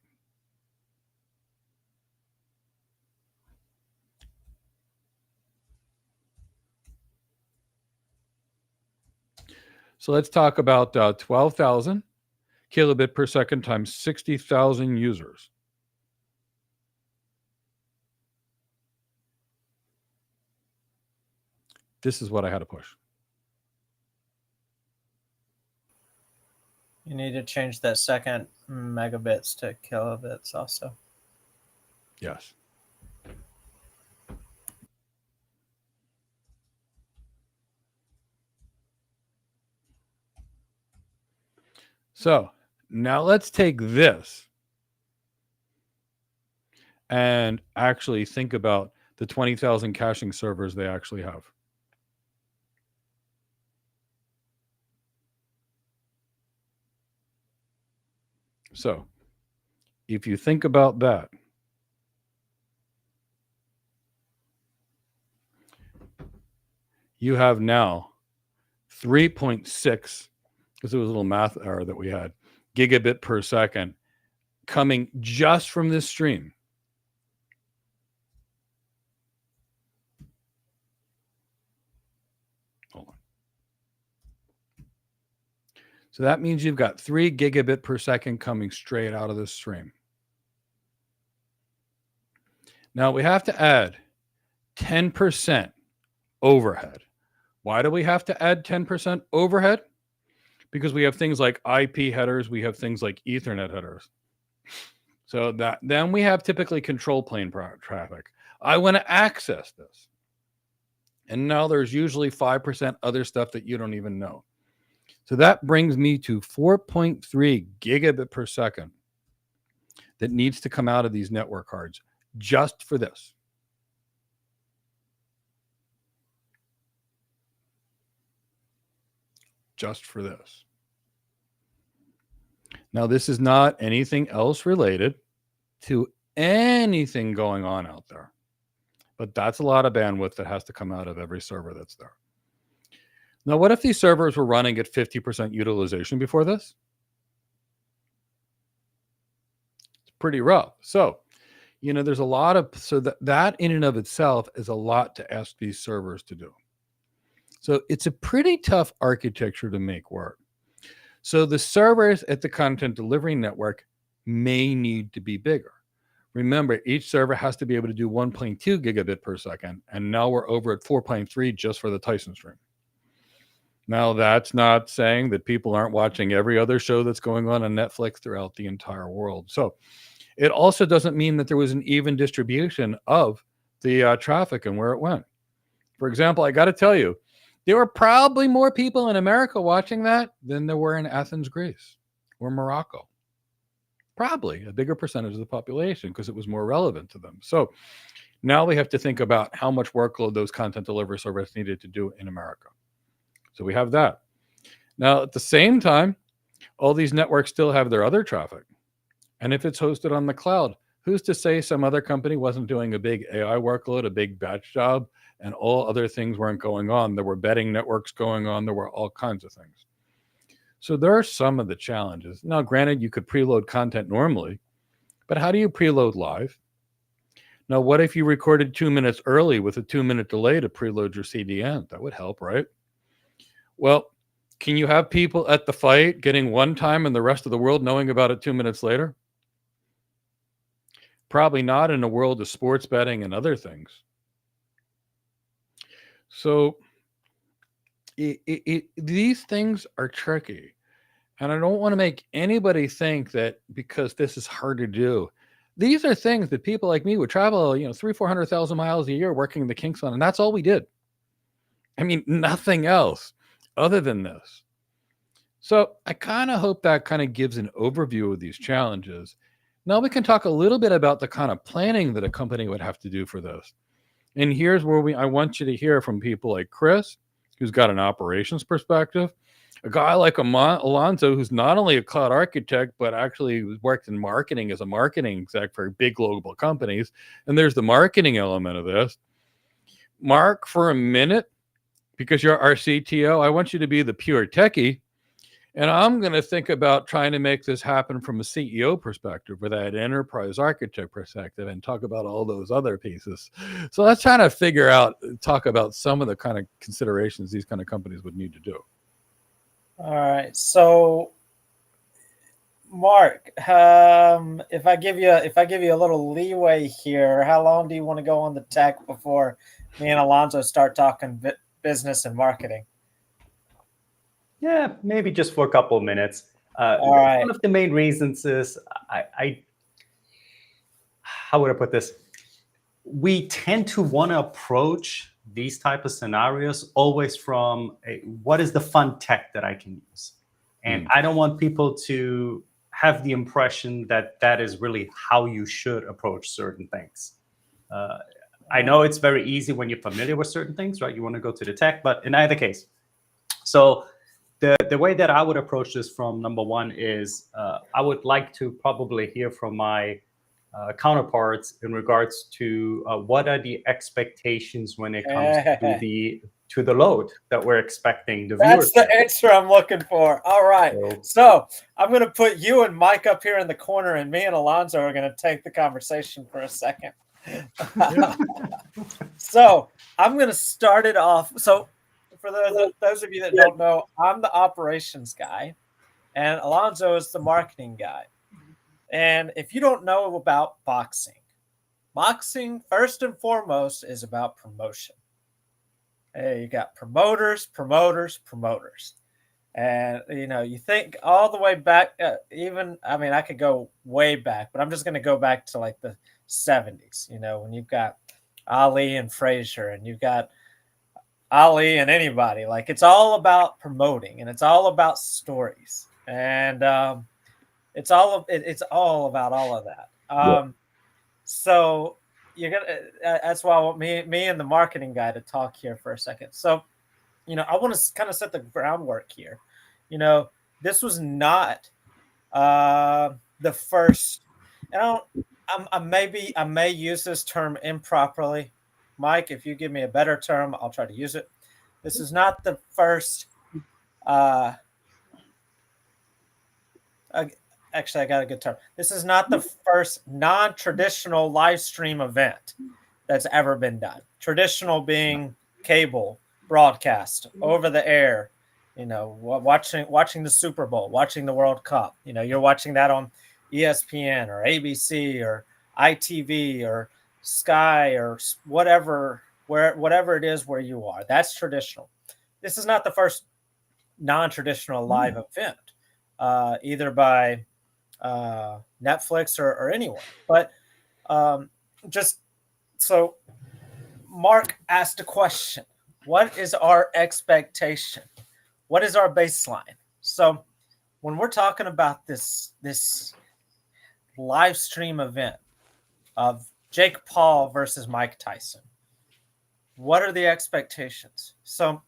So let's talk about 12,000 kilobit per second times 60,000 users. This is what I had to push. You need to change that second megabits to kilobits also. Yes. So now let's take this and actually think about the 20,000 caching servers they actually have. So if you think about that, you have now 3.6, because it was a little math error that we had, gigabit per second coming just from this stream. Hold on. So that means you've got 3 gigabit per second coming straight out of this stream. Now we have to add 10% overhead. Why do we have to add 10% overhead? Because we have things like IP headers, we have things like Ethernet headers. So that then we have typically control plane traffic. I want to access this. And now there's usually 5% other stuff that you don't even know. So that brings me to 4.3 gigabit per second that needs to come out of these network cards just for this. Just for this. Now, this is not anything else related to anything going on out there, but that's a lot of bandwidth that has to come out of every server that's there. Now, what if these servers were running at 50% utilization before this? It's pretty rough. So, you know, there's a lot of, so that in and of itself is a lot to ask these servers to do. So it's a pretty tough architecture to make work. So the servers at the content delivery network may need to be bigger. Remember, each server has to be able to do 1.2 gigabit per second. And now we're over at 4.3 just for the Tyson stream. Now, that's not saying that people aren't watching every other show that's going on Netflix throughout the entire world. So it also doesn't mean that there was an even distribution of the traffic and where it went. For example, I got to tell you, there were probably more people in America watching that than there were in Athens, Greece, or Morocco. Probably a bigger percentage of the population because it was more relevant to them. So now we have to think about how much workload those content delivery servers needed to do in America. So we have that. Now, at the same time, all these networks still have their other traffic. And if it's hosted on the cloud, who's to say some other company wasn't doing a big AI workload, a big batch job, and all other things weren't going on? There were betting networks going on. There were all kinds of things. So there are some of the challenges. Now, granted, you could preload content normally, but how do you preload live? Now, what if you recorded 2 minutes early with a 2-minute delay to preload your CDN? That would help, right? Well, can you have people at the fight getting one time and the rest of the world knowing about it 2 minutes later? Probably not in a world of sports betting and other things. So these things are tricky. And I don't want to make anybody think that because this is hard to do. These are things that people like me would travel, 300,000-400,000 miles a year working the kinks on. And that's all we did. I mean, nothing else other than this. So I kind of hope that kind of gives an overview of these challenges. Now we can talk a little bit about the kind of planning that a company would have to do for this. And here's where I want you to hear from people like Chris, who's got an operations perspective, a guy like Alonzo, who's not only a cloud architect, but actually worked in marketing as a marketing exec for big global companies. And there's the marketing element of this. Mark, for a minute, because you're our CTO, I want you to be the pure techie. And I'm going to think about trying to make this happen from a CEO perspective, with that enterprise architect perspective, and talk about all those other pieces. So let's try to talk about some of the kind of considerations these kind of companies would need to do. All right. So, Mark, if I give you a little leeway here, how long do you want to go on the tech before me and Alonzo start talking business and marketing? Yeah, maybe just for a couple of minutes. All right. One of the main reasons is how would I put this? We tend to want to approach these type of scenarios always from what is the fun tech that I can use? And I don't want people to have the impression that that is really how you should approach certain things. I know it's very easy when you're familiar with certain things, right? You want to go to the tech, but in either case. So the way that I would approach this from number one is I would like to probably hear from my counterparts in regards to what are the expectations when it comes to the load that we're expecting the viewers. That's the answer I'm looking for. All right. So I'm going to put you and Mike up here in the corner, and me and Alonzo are going to take the conversation for a second. So I'm going to start it off. So for those of you that don't know, I'm the operations guy, and Alonzo is the marketing guy. And if you don't know about boxing, first and foremost is about promotion. Hey, you got promoters. And, you think all the way back, I could go way back, but I'm just going to go back to like the 70s, when you've got Ali and Frazier, and you've got Ali and anybody. Like, it's all about promoting, and it's all about stories. And it's all about all of that. So you're gonna. That's why I want me and the marketing guy to talk here for a second. So, I want to kind of set the groundwork here. This was not the first. I may use this term improperly. Mike, if you give me a better term, I'll try to use it. This is not the first. Actually, I got a good term. This is not the first non-traditional live stream event that's ever been done. Traditional being cable broadcast, over the air, watching the Super Bowl, watching the World Cup. You're watching that on ESPN or ABC or ITV or Sky or whatever it is where you are. That's traditional. This is not the first non-traditional live event, either by Netflix or anyone. But just so Mark asked a question, what is our expectation? What is our baseline? So when we're talking about this live stream event of Jake Paul versus Mike Tyson, what are the expectations? So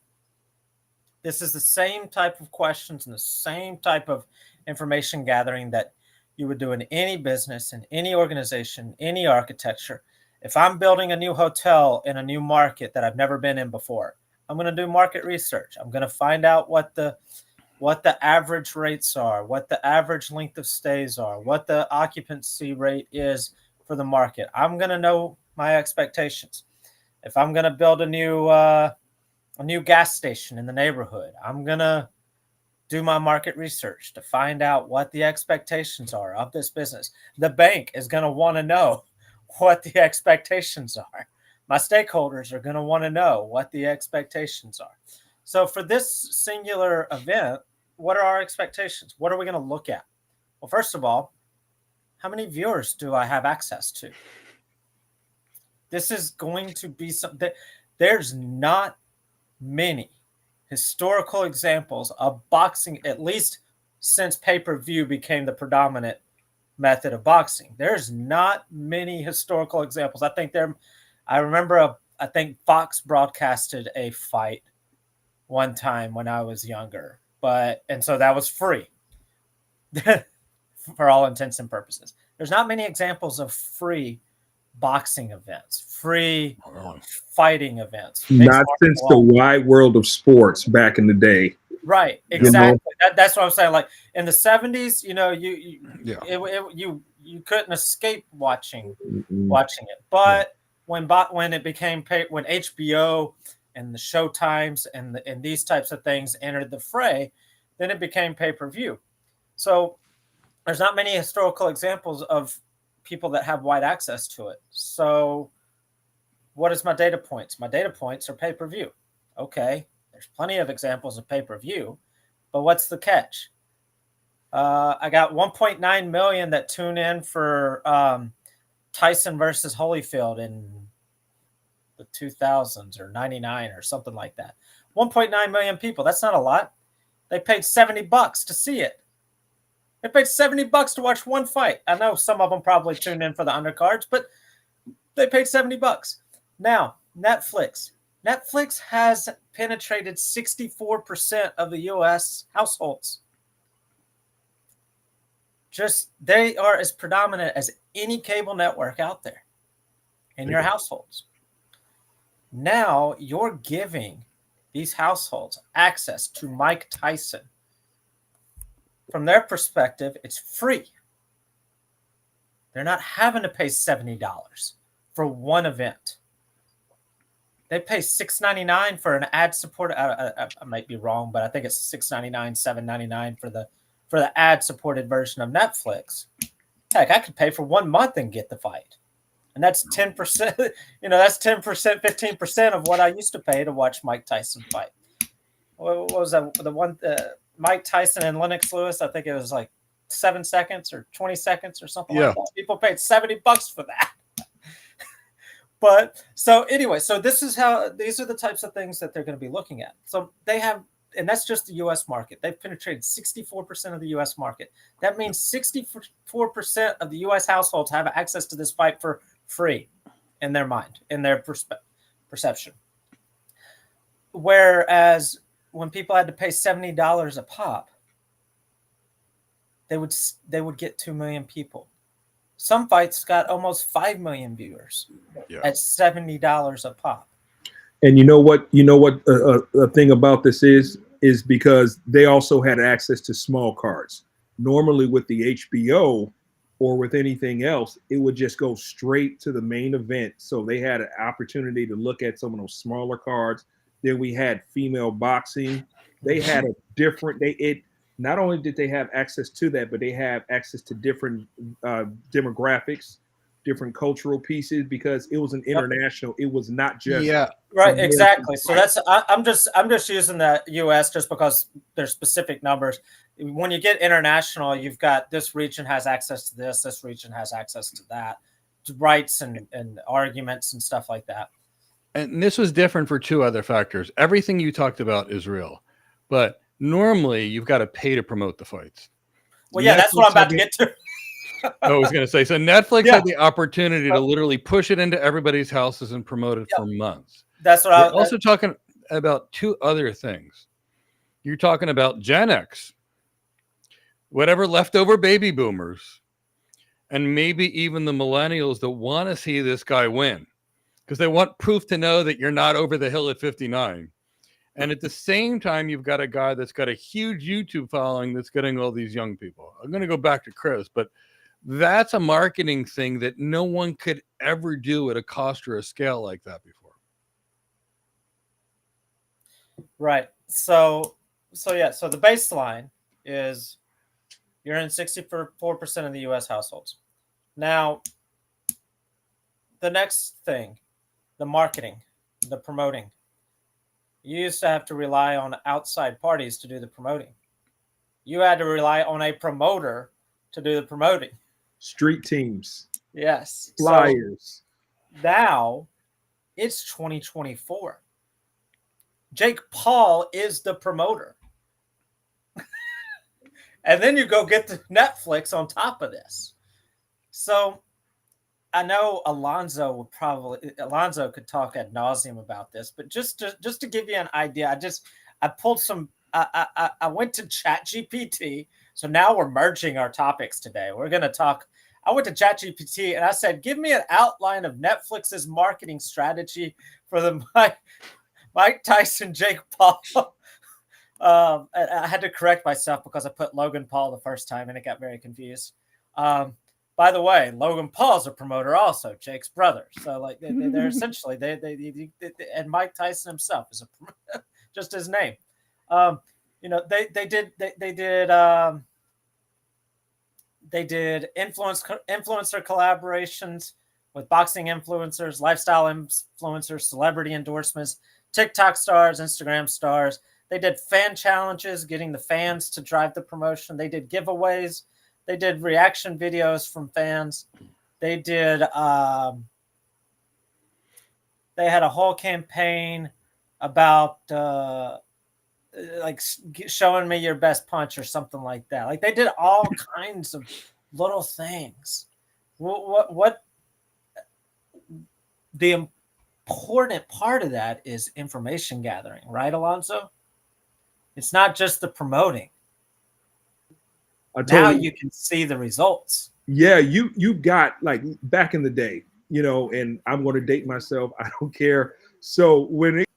this is the same type of questions and the same type of information gathering that you would do in any business, in any organization, any architecture. If I'm building a new hotel in a new market that I've never been in before, I'm going to do market research. I'm going to find out what the average rates are, what the average length of stays are, what the occupancy rate is for the market. I'm going to know my expectations. If I'm going to build a new gas station in the neighborhood, I'm going to do my market research to find out what the expectations are of this business. The bank is going to want to know what the expectations are. My stakeholders are going to want to know what the expectations are. So for this singular event, what are our expectations? What are we going to look at? Well, first of all, how many viewers do I have access to? This is going to be something. There's not many historical examples of boxing, at least since pay-per-view became the predominant method of boxing. There's not many historical examples. I remember I think Fox broadcasted a fight one time when I was younger, and so that was free for all intents and purposes. There's not many examples of free boxing events, free fighting events. Not since the wide world of sports back in the day. Right, exactly. That's what I'm saying. Like in the 70s, you couldn't escape watching it. But when HBO and the Showtimes and these types of things entered the fray, then it became pay-per-view. So there's not many historical examples of people that have wide access to it. So what is my data points? My data points are pay-per-view. Okay, there's plenty of examples of pay-per-view, but what's the catch? I got 1.9 million that tune in for Tyson versus Holyfield in the 2000s or 99 or something like that. 1.9 million people. That's not a lot. They paid $70 to see it. They paid $70 to watch one fight. I know some of them probably tuned in for the undercards, but they paid $70. Now, Netflix. Netflix has penetrated 64% of the U.S. households. They are as predominant as any cable network out there in your households. Now you're giving these households access to Mike Tyson. From their perspective, it's free. They're not having to pay $70 for one event. They pay $6.99 for an ad-supported. I might be wrong, but I think it's $6.99, $7.99 for the ad-supported version of Netflix. Heck, I could pay for 1 month and get the fight, and that's 10%. That's 10%, 15% of what I used to pay to watch Mike Tyson fight. What was that? The one Mike Tyson and Lennox Lewis. I think it was like 7 seconds or 20 seconds or something like that. People paid $70 for that. But so anyway, so these are the types of things that they're going to be looking at. So they have, and that's just the U.S. market. They've penetrated 64% of the U.S. market. That means 64% of the U.S. households have access to this fight for free in their mind, in their perception. Whereas when people had to pay $70 a pop, they would get 2 million people. Some fights got almost 5 million viewers at $70 a pop. And you know what? A thing about this is because they also had access to small cards. Normally with the HBO or with anything else, it would just go straight to the main event. So they had an opportunity to look at some of those smaller cards. Then we had female boxing. They had a different. Not only did they have access to that, but they have access to different demographics, different cultural pieces, because it was an international. It was not just right. Exactly. So I'm just using the U.S. just because there's specific numbers. When you get international, you've got this region has access to this region has access to that, to rights and arguments and stuff like that. And this was different for 2 other factors. Everything you talked about is real, but normally you've got to pay to promote the fights. Well, yeah, that's what I'm about to get to. I was going to say, so Netflix had the opportunity to literally push it into everybody's houses and promote it for months. That's what We're also talking about 2 other things. You're talking about Gen X, whatever leftover baby boomers, and maybe even the millennials that want to see this guy win because they want proof to know that you're not over the hill at 59. And at the same time, you've got a guy that's got a huge YouTube following that's getting all these young people. I'm going to go back to Chris, but that's a marketing thing that no one could ever do at a cost or a scale like that before. Right. So the baseline is you're in 64% of the U.S. households. Now, the next thing, the marketing, the promoting. You used to have to rely on outside parties to do the promoting. You had to rely on a promoter to do the promoting. Street teams. Yes. Flyers. So now it's 2024. Jake Paul is the promoter. And then you go get the Netflix on top of this. So I know Alonzo could talk ad nauseum about this, but just to give you an idea, I pulled some. I went to ChatGPT, so now we're merging our topics today. We're going to talk. I went to ChatGPT and I said, "Give me an outline of Netflix's marketing strategy for the Mike Tyson, Jake Paul." I had to correct myself because I put Logan Paul the first time and it got very confused. By the way, Logan Paul's a promoter also, Jake's brother. So like they're essentially they and Mike Tyson himself is just his name. They did influencer collaborations with boxing influencers, lifestyle influencers, celebrity endorsements, TikTok stars, Instagram stars. They did fan challenges, getting the fans to drive the promotion. They did giveaways. They did reaction videos from fans. They did. They had a whole campaign about like showing me your best punch or something like that. Like they did all kinds of little things. What the important part of that is information gathering, right, Alonso? It's not just the promoting. Now you can see the results. Yeah, you got, like, back in the day, you know, and I'm going to date myself. I don't care. So when it.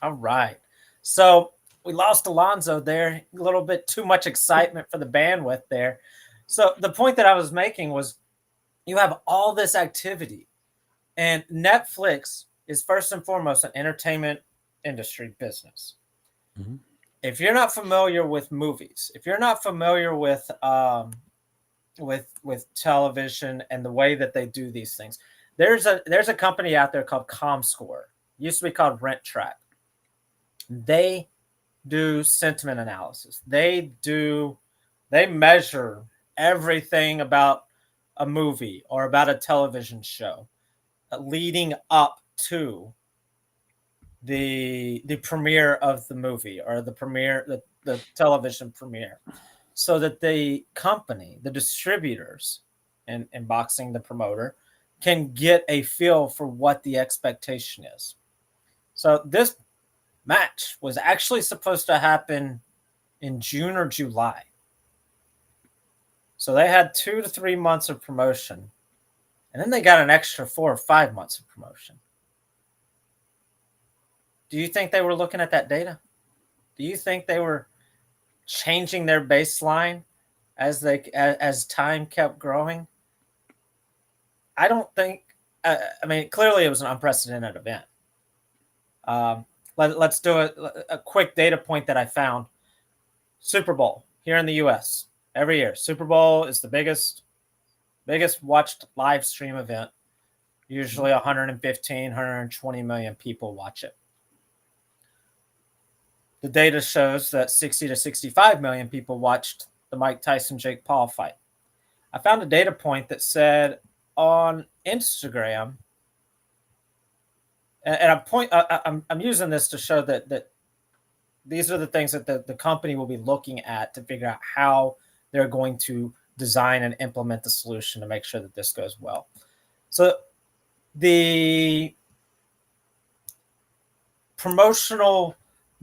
All right. So we lost Alonso there. A little bit too much excitement for the bandwidth there. So the point that I was making was you have all this activity, and Netflix is first and foremost an entertainment industry business. Mm-hmm. If you're not familiar with movies, if you're not familiar with television and the way that they do these things, there's a company out there called ComScore. It used to be called Rent Track. They do sentiment analysis. They measure everything about a movie or about a television show leading up to the premiere of the movie or the television premiere, so that the company, the distributors, and in boxing, the promoter, can get a feel for what the expectation is. So this match was actually supposed to happen in June or July. So they had 2 to 3 months of promotion, and then they got an extra 4 or 5 months of promotion. Do you think they were looking at that data? Do you think they were changing their baseline as time kept growing? I don't think. I mean, clearly it was an unprecedented event. Let's do a quick data point that I found. Super Bowl here in the U.S. every year. Super Bowl is the biggest watched live stream event. Usually 115, 120 million people watch it. The data shows that 60 to 65 million people watched the Mike Tyson-Jake Paul fight. I found a data point that said on Instagram, and I'm using this to show that these are the things that the company will be looking at to figure out how they're going to design and implement the solution to make sure that this goes well. So the promotional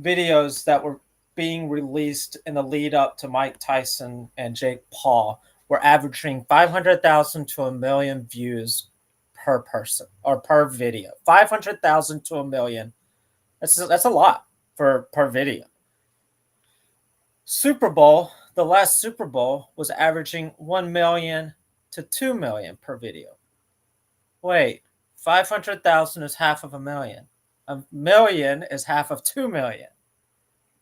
videos that were being released in the lead up to Mike Tyson and Jake Paul were averaging 500,000 to 1 million views per person or per video. 500,000 to 1 million. That's a lot per video. Super Bowl, the last Super Bowl, was averaging 1 million to 2 million per video. Wait, 500,000 is half of a million. 1 million is half of 2 million.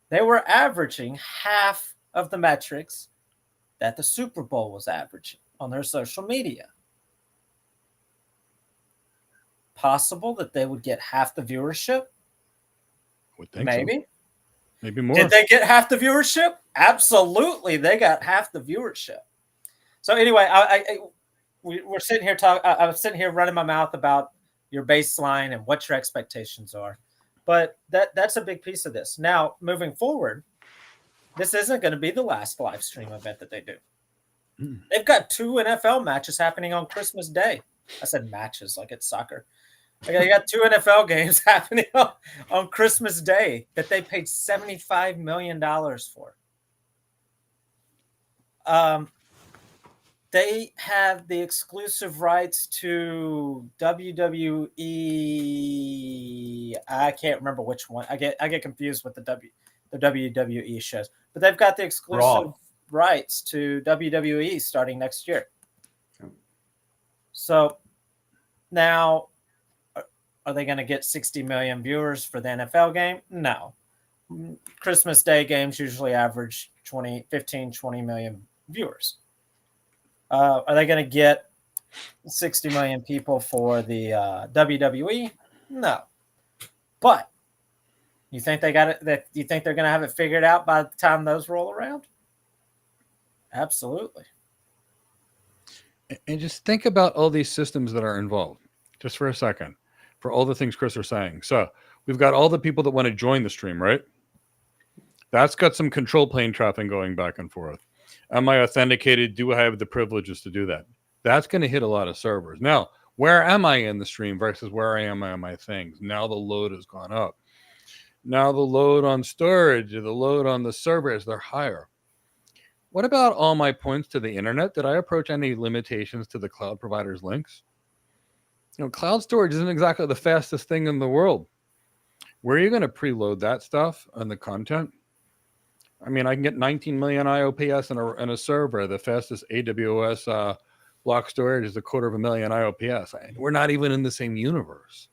They were averaging half of the metrics that the Super Bowl was averaging on their social media. Possible that they would get half the viewership? Would think maybe. So. Maybe more. Did they get half the viewership? Absolutely, they got half the viewership. So anyway, we're sitting here talking. I was sitting here running my mouth about your baseline and what your expectations are, but that's a big piece of this. Now, moving forward, this isn't going to be the last live stream event that they do. They've got 2 NFL matches happening on Christmas Day. I said matches like it's soccer. They got 2 NFL games happening on Christmas Day that they paid $75 million for. They have the exclusive rights to WWE. I can't remember which one. I get confused with the WWE shows, but they've got the exclusive rights to WWE starting next year. So now, are they going to get 60 million viewers for the NFL game? No. Christmas Day games usually average 15, 20 million viewers. Are they going to get 60 million people for the WWE? No. But you think they got it? You think they're going to have it figured out by the time those roll around? Absolutely. And just think about all these systems that are involved, just for a second, for all the things Chris are saying. So We've got all the people that want to join the stream, right? That's got some control plane traffic going back and forth. Am I authenticated? Do I have the privileges to do that? That's going to hit a lot of servers. Now, where am I in the stream versus where I am on my things? Now the load has gone up. Now the load on storage, the load on the servers, they're higher. What about all my points to the internet? Did I approach any limitations to the cloud provider's links? Cloud storage isn't exactly the fastest thing in the world. Where are you going to preload that stuff on the content? I mean, I can get 19 million IOPS in a server. The fastest AWS block storage is 250,000 IOPS. We're not even in the same universe.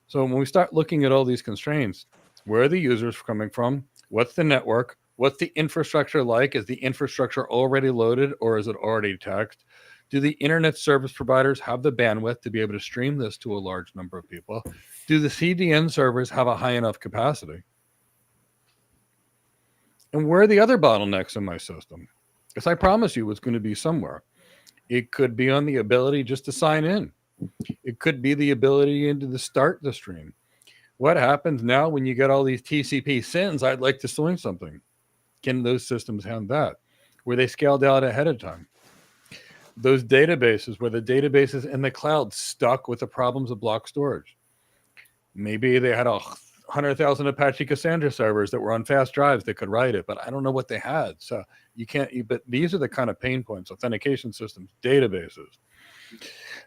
So when we start looking at all these constraints, where are the users coming from? What's the network? What's the infrastructure like? Is the infrastructure already loaded or is it already taxed? Do the internet service providers have the bandwidth to be able to stream this to a large number of people? Do the CDN servers have a high enough capacity? And where are the other bottlenecks in my system? Because I promise you it's going to be somewhere. It could be on the ability just to sign in. It could be the ability to start the stream. What happens now when you get all these TCP sends? I'd like to swing something. Can those systems handle that? Were they scaled out ahead of time? Those databases, where the databases in the cloud stuck with the problems of block storage. Maybe they had 100,000 Apache Cassandra servers that were on fast drives that could write it, but I don't know what they had. So you can't, but these are the kind of pain points: authentication systems, databases,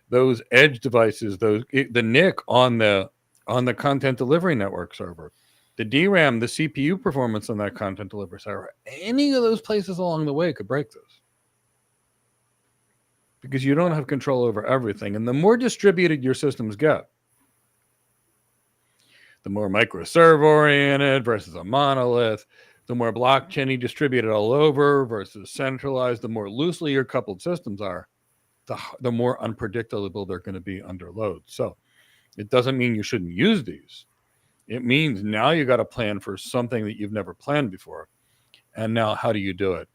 those edge devices, the NIC on the content delivery network server, the DRAM, the CPU performance on that content delivery server. Any of those places along the way could break this, because you don't have control over everything. And the more distributed your systems get, the more microserver oriented versus a monolith, the more blockchain distributed all over versus centralized, the more loosely your coupled systems are, the more unpredictable they're going to be under load. So it doesn't mean you shouldn't use these. It means now you got to plan for something that you've never planned before. And now how do you do it?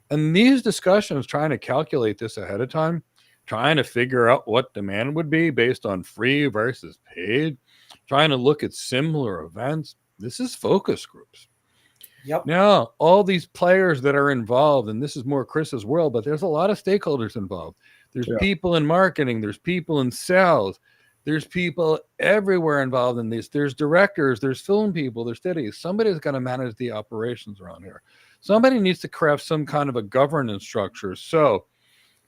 And these discussions, trying to calculate this ahead of time, trying to figure out what demand would be based on free versus paid, trying to look at similar events. This is focus groups. Yep. Now, all these players that are involved, and this is more Chris's world, but there's a lot of stakeholders involved. There's people in marketing. There's people in sales. There's people everywhere involved in this. There's directors. There's film people. There's studies. Somebody's got to manage the operations around here. Somebody needs to craft some kind of a governance structure so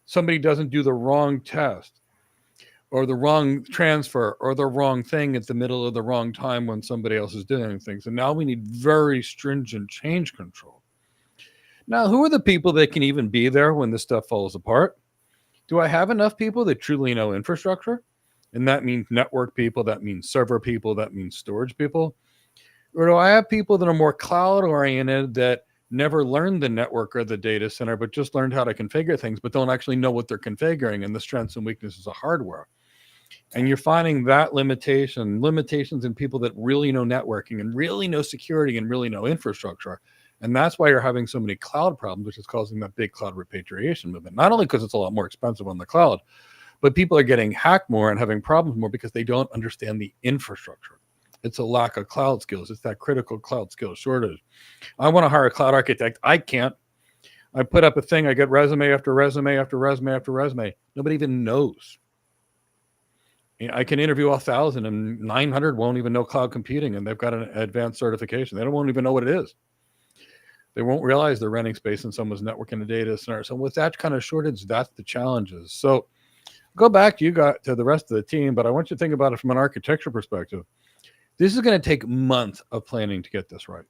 somebody doesn't do the wrong test or the wrong transfer or the wrong thing at the middle of the wrong time when somebody else is doing things. And now we need very stringent change control. Now, who are the people that can even be there when this stuff falls apart? Do I have enough people that truly know infrastructure? And that means network people, that means server people, that means storage people. Or do I have people that are more cloud oriented that never learned the network or the data center, but just learned how to configure things, but don't actually know what they're configuring and the strengths and weaknesses of hardware? And you're finding that limitations in people that really know networking and really know security and really know infrastructure. And that's why you're having so many cloud problems, which is causing that big cloud repatriation movement. Not only because it's a lot more expensive on the cloud, but people are getting hacked more and having problems more because they don't understand the infrastructure. It's a lack of cloud skills. It's that critical cloud skill shortage. I want to hire a cloud architect. I can't. I put up a thing. I get resume after resume after resume after resume. Nobody even knows. I can interview 1,000 and 900 won't even know cloud computing, and they've got an advanced certification. They won't even know what it is. They won't realize they're renting space in someone's network in a data center. So with that kind of shortage, that's the challenges. So go back to the rest of the team, but I want you to think about it from an architecture perspective. This is going to take months of planning to get this right.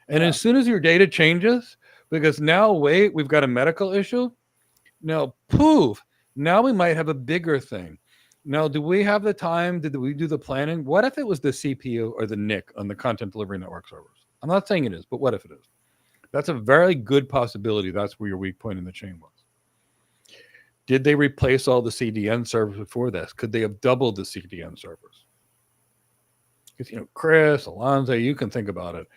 And as soon as your data changes, because now, wait, we've got a medical issue. Now, poof, now we might have a bigger thing. Now, do we have the time? Did we do the planning? What if it was the CPU or the NIC on the content delivery network servers? I'm not saying it is, but what if it is? That's a very good possibility. That's where your weak point in the chain was. Did they replace all the CDN servers before this? Could they have doubled the CDN servers? Because, Chris, Alonzo, you can think about it.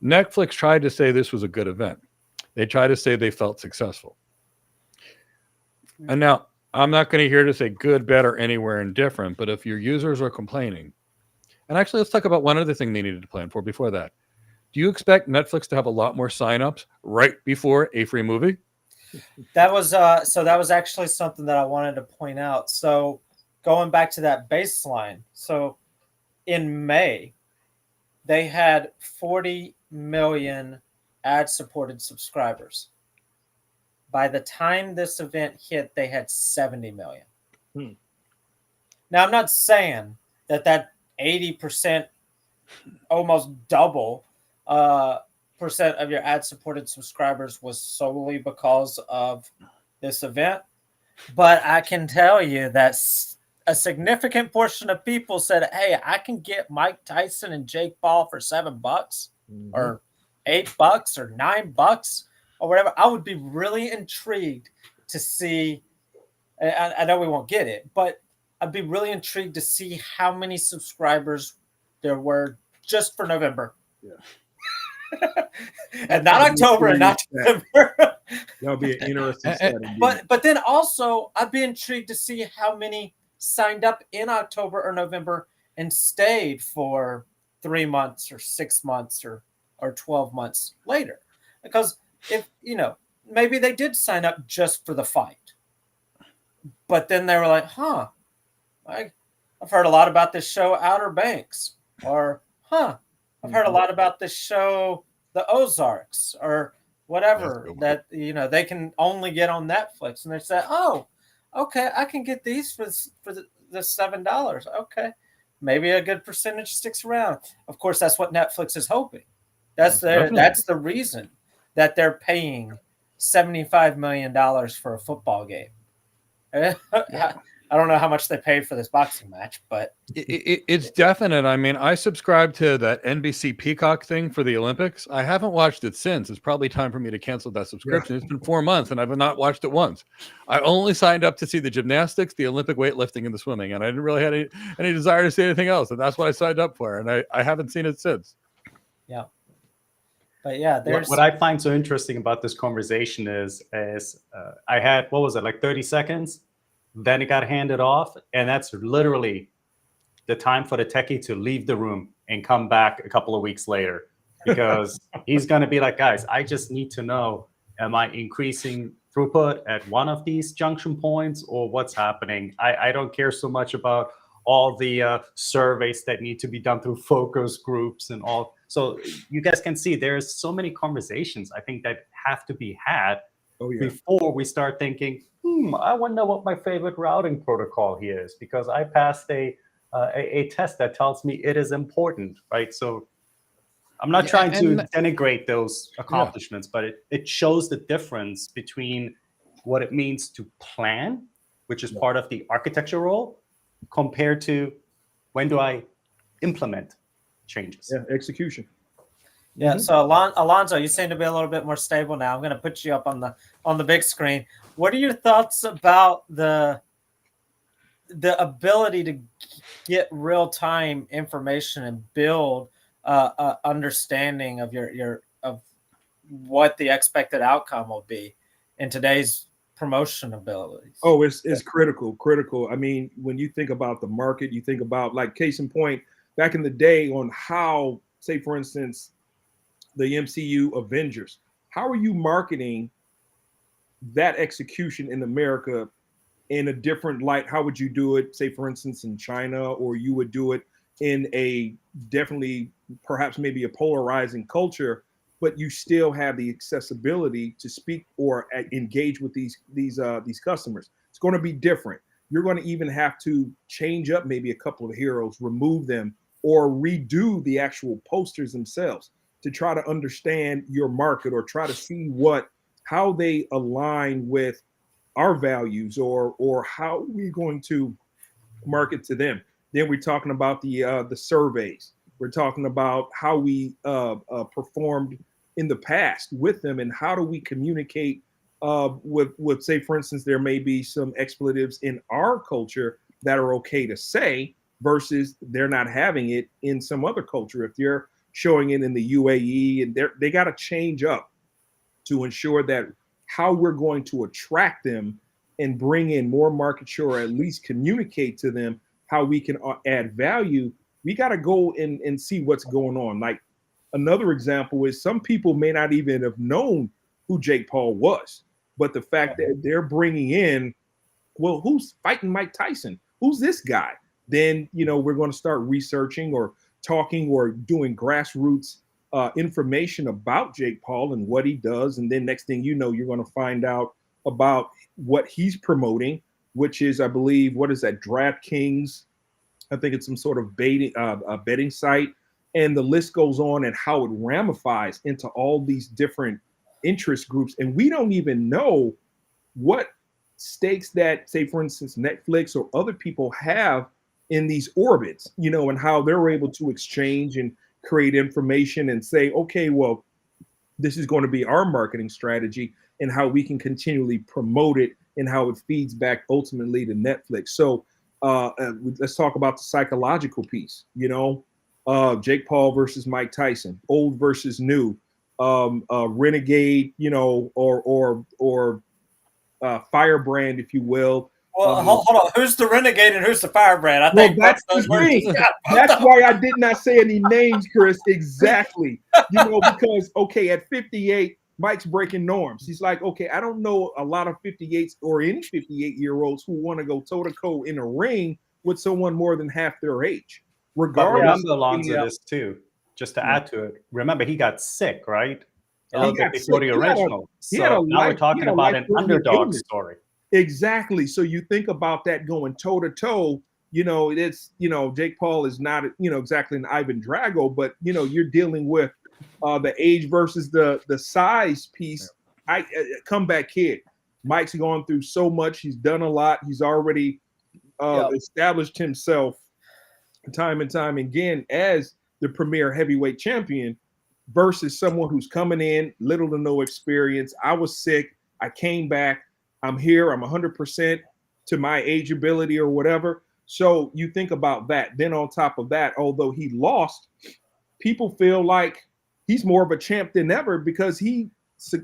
Netflix tried to say this was a good event. They tried to say they felt successful. And now, I'm not going to hear to say good, better, anywhere, indifferent, but if your users are complaining And actually, let's talk about one other thing they needed to plan for before that. Do you expect Netflix to have a lot more signups right before a free movie? That was that was actually something that I wanted to point out. So going back to that baseline, so in May, they had 40 million ad-supported subscribers. By the time this event hit, they had 70 million. Now, I'm not saying that 80%, almost double percent of your ad-supported subscribers was solely because of this event, but I can tell you that a significant portion of people said, "Hey, I can get Mike Tyson and Jake Paul for $7 or $8 or $9 or whatever." I would be really intrigued to see. I know we won't get it, but I'd be really intrigued to see how many subscribers there were just for November. Yeah. And not October and not December. That'll be an interesting study. But then also, I'd be intrigued to see how many signed up in October or November and stayed for 3 months or 6 months or 12 months later. Because if, maybe they did sign up just for the fight. But then they were like, I've heard a lot about this show, Outer Banks. Or, I've heard a lot about this show, The Ozarks, or whatever that they can only get on Netflix, and they say, "Oh, okay, I can get these for the $7. Okay, maybe a good percentage sticks around." Of course, that's what Netflix is hoping. That's the reason that they're paying $75 million for a football game. I don't know how much they paid for this boxing match, but it's definite. I mean, I subscribe to that NBC Peacock thing for the Olympics. I haven't watched it since. It's probably time for me to cancel that subscription. It's been 4 months and I've not watched it once. I only signed up to see the gymnastics, the Olympic weightlifting, and the swimming, and I didn't really have any desire to see anything else. And that's what I signed up for. And I haven't seen it since. Yeah. But yeah, what I find so interesting about this conversation is I had, what was it, like 30 seconds? Then it got handed off, and that's literally the time for the techie to leave the room and come back a couple of weeks later, because he's going to be like, "Guys, I just need to know, am I increasing throughput at one of these junction points, or what's happening? I don't care so much about all the surveys that need to be done through focus groups and all." So you guys can see there's so many conversations, I think, that have to be had before we start thinking, I wonder what my favorite routing protocol here is, because I passed a test that tells me it is important, right? So I'm not trying to denigrate those accomplishments, but it shows the difference between what it means to plan, which is part of the architecture role, compared to when do I implement changes. Yeah, execution. Yeah. So Alonzo, you seem to be a little bit more stable now. I'm going to put you up on the big screen. What are your thoughts about the ability to get real-time information and build understanding of of what the expected outcome will be in today's promotion abilities? Oh, it's critical. I mean, when you think about the market, you think about, like, case in point, back in the day on how, say, for instance, the MCU Avengers, how are you marketing that execution in America in a different light? How would you do it, say, for instance, in China, or you would do it in a definitely perhaps maybe a polarizing culture, but you still have the accessibility to speak or engage with these customers? It's going to be different. You're going to even have to change up maybe a couple of heroes, remove them, or redo the actual posters themselves to try to understand your market, or try to see how they align with our values, or how we're going to market to them. Then we're talking about the surveys. We're talking about how we performed in the past with them, and how do we communicate with, say, for instance, there may be some expletives in our culture that are okay to say, versus they're not having it in some other culture. If they're showing it in the UAE, and they got to change up to ensure that how we're going to attract them and bring in more market share, or at least communicate to them how we can add value we got to go and see what's going on. Like another example is some people may not even have known who Jake Paul was, but the fact that they're bringing in, well, who's fighting Mike Tyson? Who's this guy? Then, we're going to start researching or talking or doing grassroots information about Jake Paul and what he does. And then next thing you know, you're going to find out about what he's promoting, which is, I believe, what is that, DraftKings? I think it's some sort of betting site. And the list goes on and how it ramifies into all these different interest groups. And we don't even know what stakes that, say, for instance, Netflix or other people have in these orbits, and how they're able to exchange and create information and say, okay, well, this is going to be our marketing strategy and how we can continually promote it and how it feeds back ultimately to Netflix. So let's talk about the psychological piece, Jake Paul versus Mike Tyson, old versus new, renegade, or firebrand, if you will. Well, hold on. Who's the renegade and who's the firebrand? I think that's the thing. That's why I did not say any names, Chris. Exactly. Because, okay, at 58, Mike's breaking norms. He's like, okay, I don't know a lot of 58s or any 58-year-olds who want to go toe-to-toe in a ring with someone more than half their age. Regardless. Remember, Alonzo, this too, just to add to it. Remember, he got sick, right? A little bit before the original. So now we're talking about an underdog story. Exactly. So you think about that going toe to toe, it's, Jake Paul is not, exactly an Ivan Drago, but, you're dealing with the age versus the size piece. Comeback kid. Mike's gone through so much. He's done a lot. He's already established himself time and time again as the premier heavyweight champion versus someone who's coming in, little to no experience. I was sick. I came back. I'm here. I'm 100% to my age ability or whatever. So you think about that. Then on top of that, although he lost, people feel like he's more of a champ than ever because he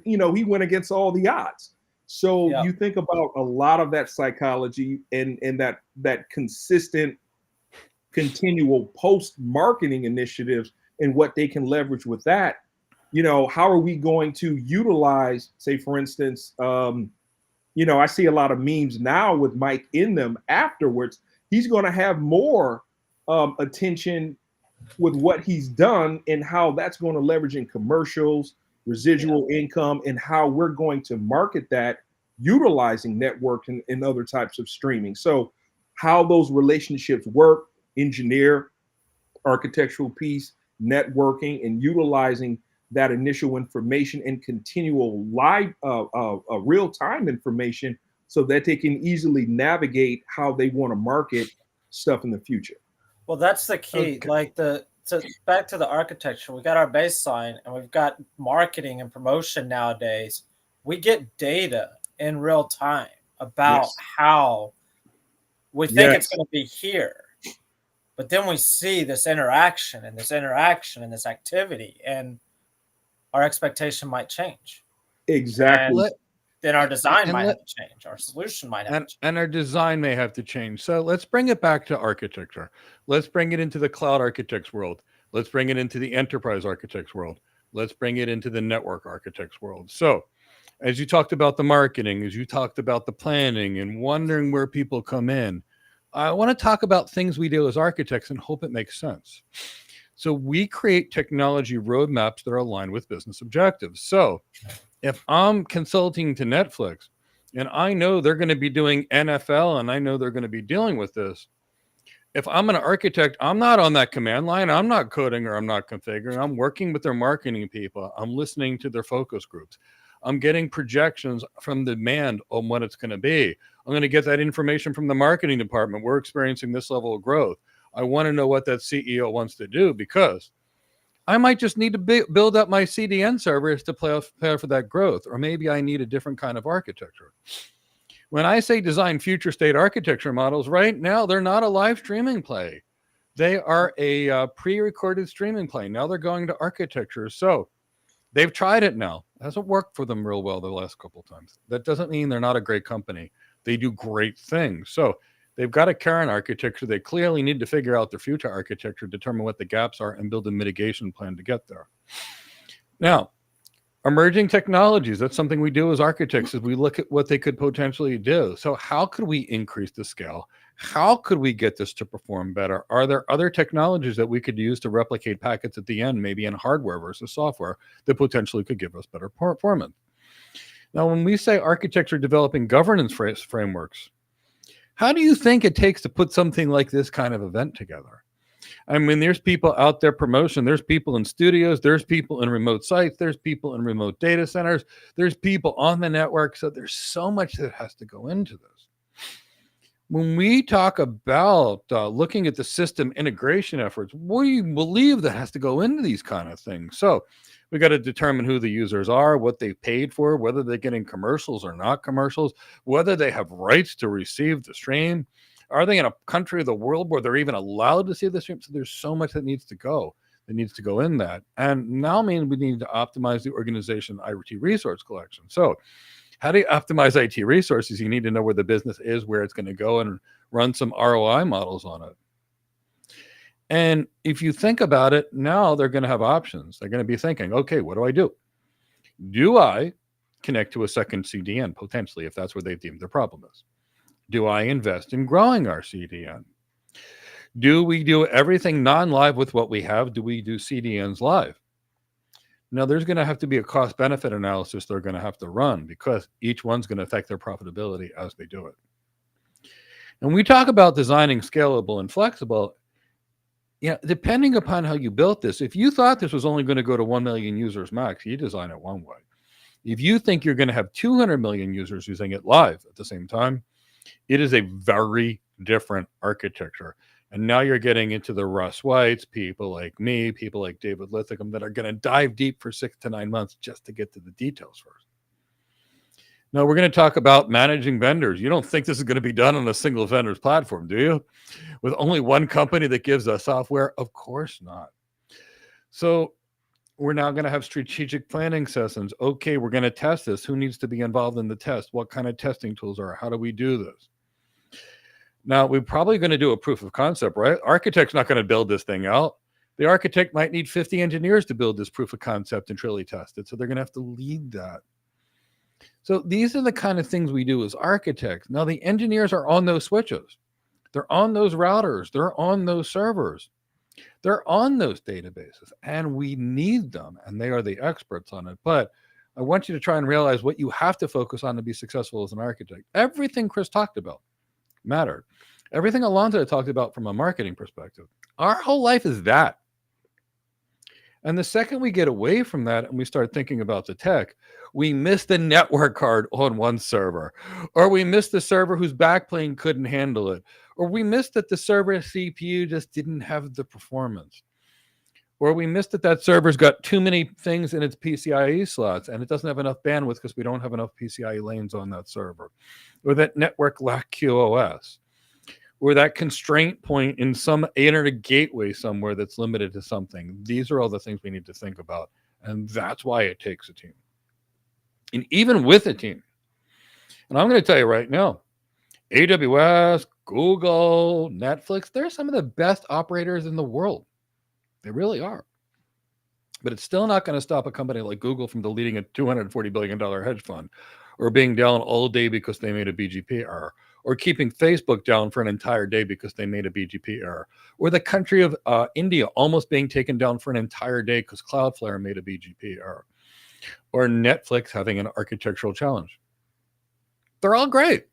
went against all the odds. So you think about a lot of that psychology and that consistent, continual post-marketing initiatives and what they can leverage with that. How are we going to utilize, say, for instance, I see a lot of memes now with Mike in them afterwards. He's going to have more attention with what he's done and how that's going to leverage in commercials, residual income, and how we're going to market that utilizing network and other types of streaming. So how those relationships work, engineer, architectural piece, networking, and utilizing that initial information and continual live real-time information so that they can easily navigate how they want to market stuff in the future. Well, that's the key. Okay. Like back to the architecture, we got our baseline and we've got marketing and promotion nowadays. We get data in real time about how we think it's going to be here. But then we see this interaction and this activity, and our expectation might change. Exactly. And then our design might have to change. Our solution might have to change. And our design may have to change. So let's bring it back to architecture. Let's bring it into the cloud architects world. Let's bring it into the enterprise architects world. Let's bring it into the network architects world. So as you talked about the marketing, as you talked about the planning and wondering where people come in, I want to talk about things we do as architects and hope it makes sense. So we create technology roadmaps that are aligned with business objectives. So if I'm consulting to Netflix and I know they're going to be doing NFL and I know they're going to be dealing with this, if I'm an architect, I'm not on that command line. I'm not coding or I'm not configuring. I'm working with their marketing people. I'm listening to their focus groups. I'm getting projections from demand on what it's going to be. I'm going to get that information from the marketing department. We're experiencing this level of growth. I want to know what that CEO wants to do because I might just need to build up my CDN servers to prepare for that growth, or maybe I need a different kind of architecture. When I say design future state architecture models, right now they're not a live streaming play. They are a pre-recorded streaming play. Now they're going to architecture. So they've tried it now. It hasn't worked for them real well the last couple of times. That doesn't mean they're not a great company. They do great things. So They've got a current architecture. They clearly need to figure out their future architecture, determine what the gaps are, and build a mitigation plan to get there. Now, emerging technologies, that's something we do as architects, is we look at what they could potentially do. So how could we increase the scale? How could we get this to perform better? Are there other technologies that we could use to replicate packets at the end, maybe in hardware versus software, that potentially could give us better performance? Now, when we say architecture developing governance frameworks, how do you think it takes to put something like this kind of event together? I mean, there's people out there promotion, there's people in studios, there's people in remote sites, there's people in remote data centers, there's people on the network. So there's so much that has to go into this. When we talk about looking at the system integration efforts, we believe that has to go into these kind of things. So we got to determine who the users are, what they paid for, whether they're getting commercials or not commercials, whether they have rights to receive the stream. Are they in a country of the world where they're even allowed to see the stream? So there's so much that needs to go in that. And now we need to optimize the organization IT resource collection. So how do you optimize IT resources? You need to know where the business is, where it's going to go, and run some ROI models on it. And if you think about it, now they're going to have options. They're going to be thinking, okay, what do I do? Do I connect to a second CDN, potentially, if that's where they've deemed the problem is? Do I invest in growing our CDN? Do we do everything non-live with what we have? Do we do CDNs live? Now, there's going to have to be a cost-benefit analysis they're going to have to run, because each one's going to affect their profitability as they do it. And we talk about designing scalable and flexible. Yeah, depending upon how you built this, if you thought this was only going to go to 1 million users max, you design it one way. If you think you're going to have 200 million users using it live at the same time, it is a very different architecture. And now you're getting into the Russ Whites, people like me, people like David Lithicum, that are going to dive deep for 6 to 9 months just to get to the details first. Now, we're going to talk about managing vendors. You don't think this is going to be done on a single vendor's platform, do you? With only one company that gives us software? Of course not. So we're now going to have strategic planning sessions. Okay, we're going to test this. Who needs to be involved in the test? What kind of testing tools are? How do we do this? Now, we're probably going to do a proof of concept, right? Architect's not going to build this thing out. The architect might need 50 engineers to build this proof of concept and truly test it. So they're going to have to lead that. So these are the kind of things we do as architects. Now, the engineers are on those switches. They're on those routers. They're on those servers. They're on those databases, and we need them, and they are the experts on it. But I want you to try and realize what you have to focus on to be successful as an architect. Everything Chris talked about mattered. Everything Alonzo talked about from a marketing perspective. Our whole life is that. And the second we get away from that and we start thinking about the tech, we miss the network card on one server, or we miss the server whose backplane couldn't handle it, or we missed that the server CPU just didn't have the performance, or we missed that that server's got too many things in its PCIe slots and it doesn't have enough bandwidth because we don't have enough PCIe lanes on that server, or that network lacked QoS, or that constraint point in some internet gateway somewhere that's limited to something. These are all the things we need to think about, and that's why it takes a team. And even with a team, and I'm going to tell you right now, AWS, Google, Netflix, they're some of the best operators in the world. They really are. But it's still not going to stop a company like Google from deleting a $240 billion hedge fund, or being down all day because they made a BGP error, or keeping Facebook down for an entire day because they made a BGP error, or the country of India almost being taken down for an entire day because Cloudflare made a BGP error, or Netflix having an architectural challenge. They're all great.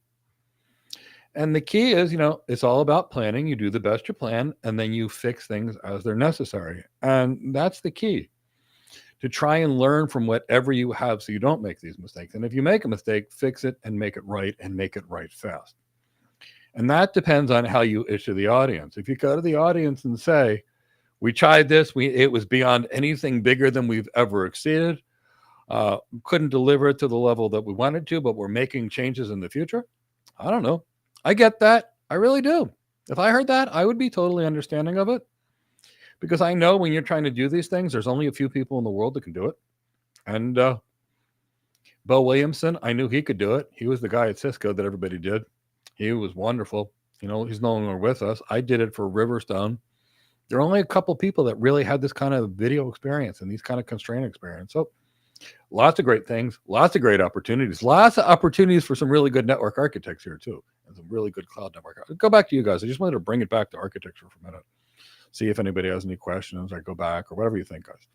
And the key is, it's all about planning. You do the best you plan, and then you fix things as they're necessary. And that's the key, to try and learn from whatever you have so you don't make these mistakes. And if you make a mistake, fix it and make it right, and make it right fast. And that depends on how you issue the audience. If you go to the audience and say, we tried this, it was beyond anything bigger than we've ever exceeded, couldn't deliver it to the level that we wanted to, but we're making changes in the future. I don't know. I get that. I really do. If I heard that, I would be totally understanding of it. Because I know when you're trying to do these things, there's only a few people in the world that can do it. And Bo Williamson, I knew he could do it. He was the guy at Cisco that everybody did. He was wonderful. You know, he's no longer with us. I did it for Riverstone. There are only a couple people that really had this kind of video experience and these kind of constraint experience. So lots of great things, lots of great opportunities, lots of opportunities for some really good network architects here too, and some really good cloud network. I'll go back to you guys. I just wanted to bring it back to architecture for a minute. See if anybody has any questions. I go back or whatever you think, guys.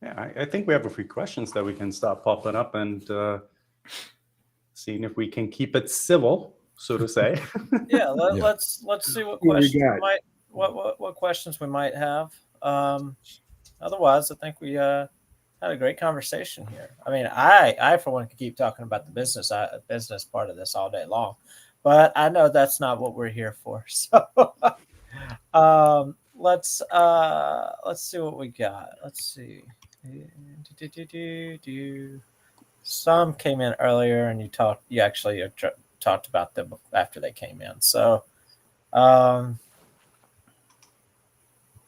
Yeah, I think we have a few questions that we can start popping up and seeing if we can keep it civil, so to say. Yeah, let's see what questions what questions we might have. Otherwise, I think we had a great conversation here. I mean, I for one could keep talking about the business part of this all day long, but I know that's not what we're here for. So let's see what we got. Let's see. Some came in earlier, and you actually talked about them after they came in. So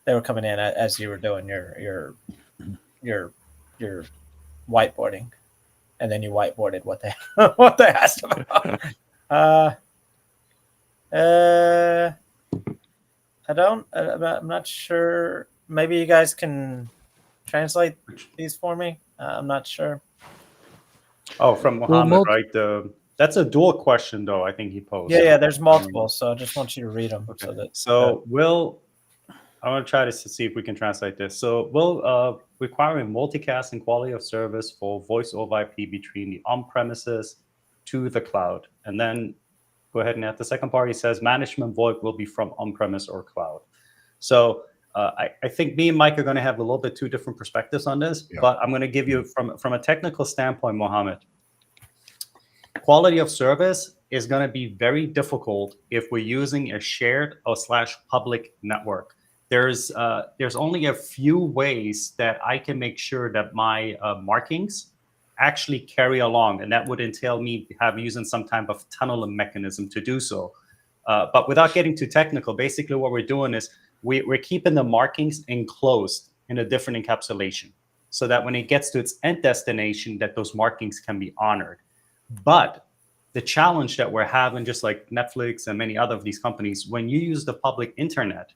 they were coming in as you were doing your whiteboarding, and then you whiteboarded what they what they asked about. I'm not sure. Maybe you guys can translate these for me. I'm not sure. Oh, from Mohammed, right? That's a dual question, though. I think he posed. Yeah. There's multiple, so I just want you to read them. Okay. I want to try to see if we can translate this. So will requiring multicast and quality of service for voice over IP between the on-premises to the cloud. And then go ahead and at the second part, he says management VoIP will be from on-premise or cloud. So I think me and Mike are going to have a little bit two different perspectives on this, but I'm going to give you from a technical standpoint, Mohammed. Quality of service is going to be very difficult if we're using a shared or / public network. There's only a few ways that I can make sure that my markings actually carry along, and that would entail me using some type of tunneling mechanism to do so. But without getting too technical, basically what we're doing is we're keeping the markings enclosed in a different encapsulation, so that when it gets to its end destination, that those markings can be honored. But the challenge that we're having, just like Netflix and many other of these companies, when you use the public internet,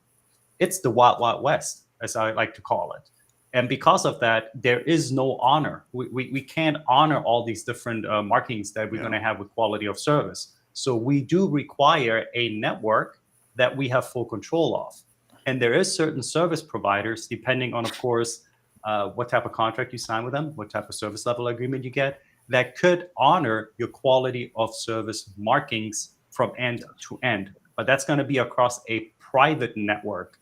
it's the wild, wild west, as I like to call it. And because of that, there is no honor. We can't honor all these different markings that we're going to have with quality of service. So we do require a network that we have full control of. And there is certain service providers, depending on, of course, what type of contract you sign with them, what type of service level agreement you get, that could honor your quality of service markings from end to end. But that's going to be across a private network.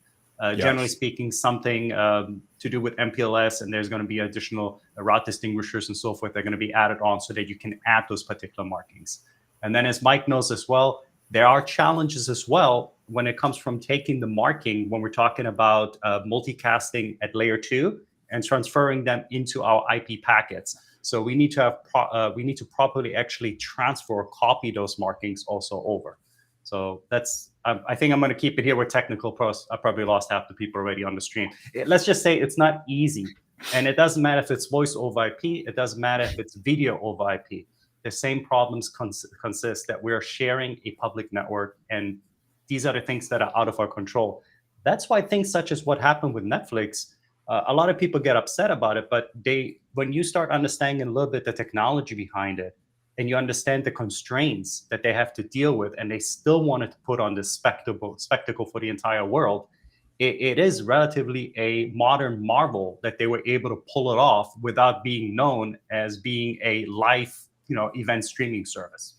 Generally speaking, something to do with MPLS, and there's going to be additional route distinguishers and so forth that are going to be added on so that you can add those particular markings. And then as Mike knows as well, there are challenges as well when it comes from taking the marking when we're talking about multicasting at layer 2 and transferring them into our IP packets. So we need to have properly actually transfer or copy those markings also over. So that's, I think I'm going to keep it here with technical pros. I probably lost half the people already on the stream. Let's just say it's not easy. And it doesn't matter if it's voice over IP. It doesn't matter if it's video over IP. The same problems consist that we're sharing a public network. And these are the things that are out of our control. That's why things such as what happened with Netflix, a lot of people get upset about it. But when you start understanding a little bit the technology behind it, and you understand the constraints that they have to deal with, and they still wanted to put on this spectacle for the entire world, it is relatively a modern marvel that they were able to pull it off without being known as being a live, event streaming service.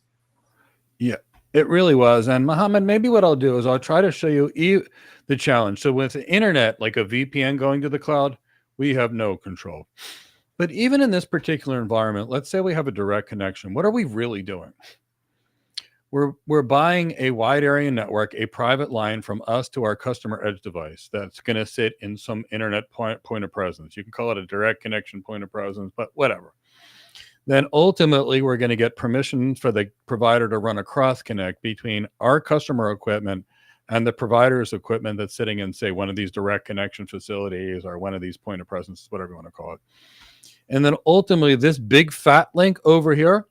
Yeah, it really was. And Mohammed, maybe what I'll do is I'll try to show you the challenge. So with the internet, like a VPN going to the cloud, we have no control. But even in this particular environment, let's say we have a direct connection. What are we really doing? We're buying a wide area network, a private line from us to our customer edge device that's going to sit in some internet point of presence. You can call it a direct connection point of presence, but whatever. Then ultimately, we're going to get permission for the provider to run a cross connect between our customer equipment and the provider's equipment that's sitting in, say, one of these direct connection facilities or one of these point of presence, whatever you want to call it. And then ultimately, this big fat link over here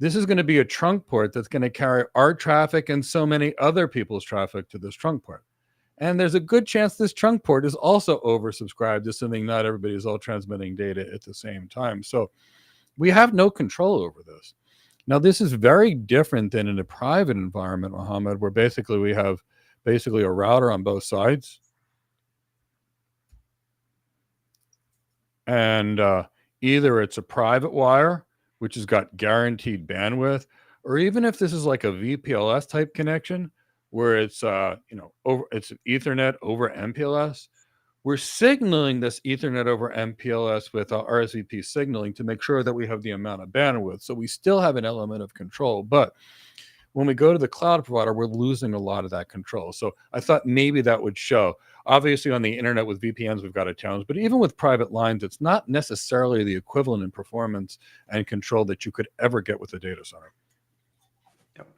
This is going to be a trunk port that's going to carry our traffic and so many other people's traffic to this trunk port. And there's a good chance this trunk port is also oversubscribed, assuming not everybody is all transmitting data at the same time. So we have no control over this. Now, this is very different than in a private environment, Mohammed, where basically we have basically a router on both sides. And either it's a private wire, which has got guaranteed bandwidth, or even if this is like a VPLS type connection, where it's it's Ethernet over MPLS, we're signaling this Ethernet over MPLS with RSVP signaling to make sure that we have the amount of bandwidth. So we still have an element of control, but when we go to the cloud provider, we're losing a lot of that control. So I thought maybe that would show. Obviously, on the internet with VPNs, we've got a challenge, but even with private lines, it's not necessarily the equivalent in performance and control that you could ever get with a data center. Yep.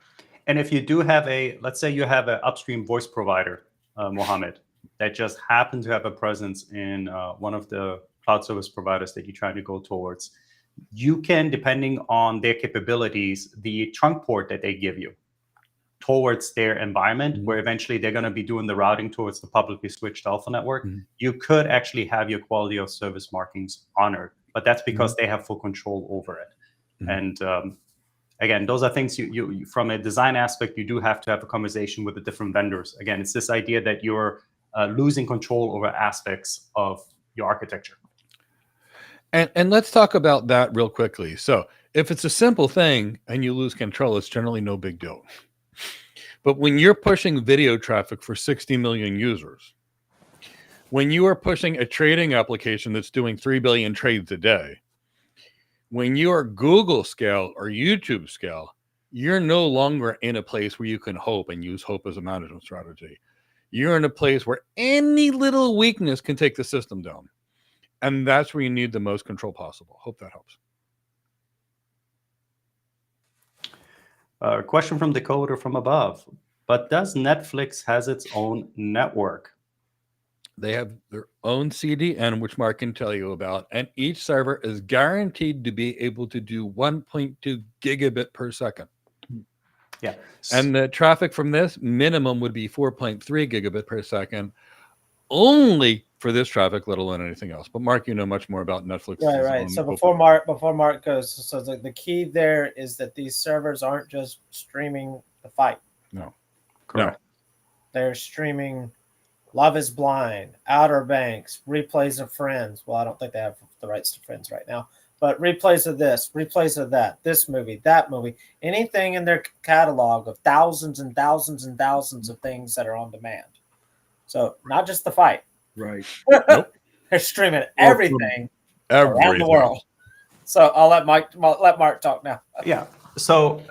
And if you do have let's say you have an upstream voice provider, Mohammed, that just happen to have a presence in one of the cloud service providers that you're trying to go towards, you can, depending on their capabilities, the trunk port that they give you towards their environment, where eventually they're going to be doing the routing towards the publicly switched alpha network, you could actually have your quality of service markings honored. But that's because they have full control over it. And again, those are things you from a design aspect, you do have to have a conversation with the different vendors. Again, it's this idea that you're losing control over aspects of your architecture. And let's talk about that real quickly. So if it's a simple thing and you lose control, it's generally no big deal. But when you're pushing video traffic for 60 million users, when you are pushing a trading application that's doing 3 billion trades a day, when you are Google scale or YouTube scale, you're no longer in a place where you can hope and use hope as a management strategy. You're in a place where any little weakness can take the system down. And that's where you need the most control possible. Hope that helps. Question from Dakota from above. But does Netflix has its own network? They have their own CDN, which Mark can tell you about. And each server is guaranteed to be able to do 1.2 gigabit per second. Yeah. And the traffic from this minimum would be 4.3 gigabit per second, only for this traffic, let alone anything else. But Mark, you know much more about Netflix. Right. So before Mark goes, so the key there is that these servers aren't just streaming the fight. No. Correct. No. They're streaming Love is Blind, Outer Banks, replays of Friends. Well, I don't think they have the rights to Friends right now, but replays of this, replays of that, this movie, that movie, anything in their catalog of thousands and thousands and thousands of things that are on demand. So not just the fight. Right. Nope. They're streaming everything around the world. So I'll let Mark talk now. Yeah. So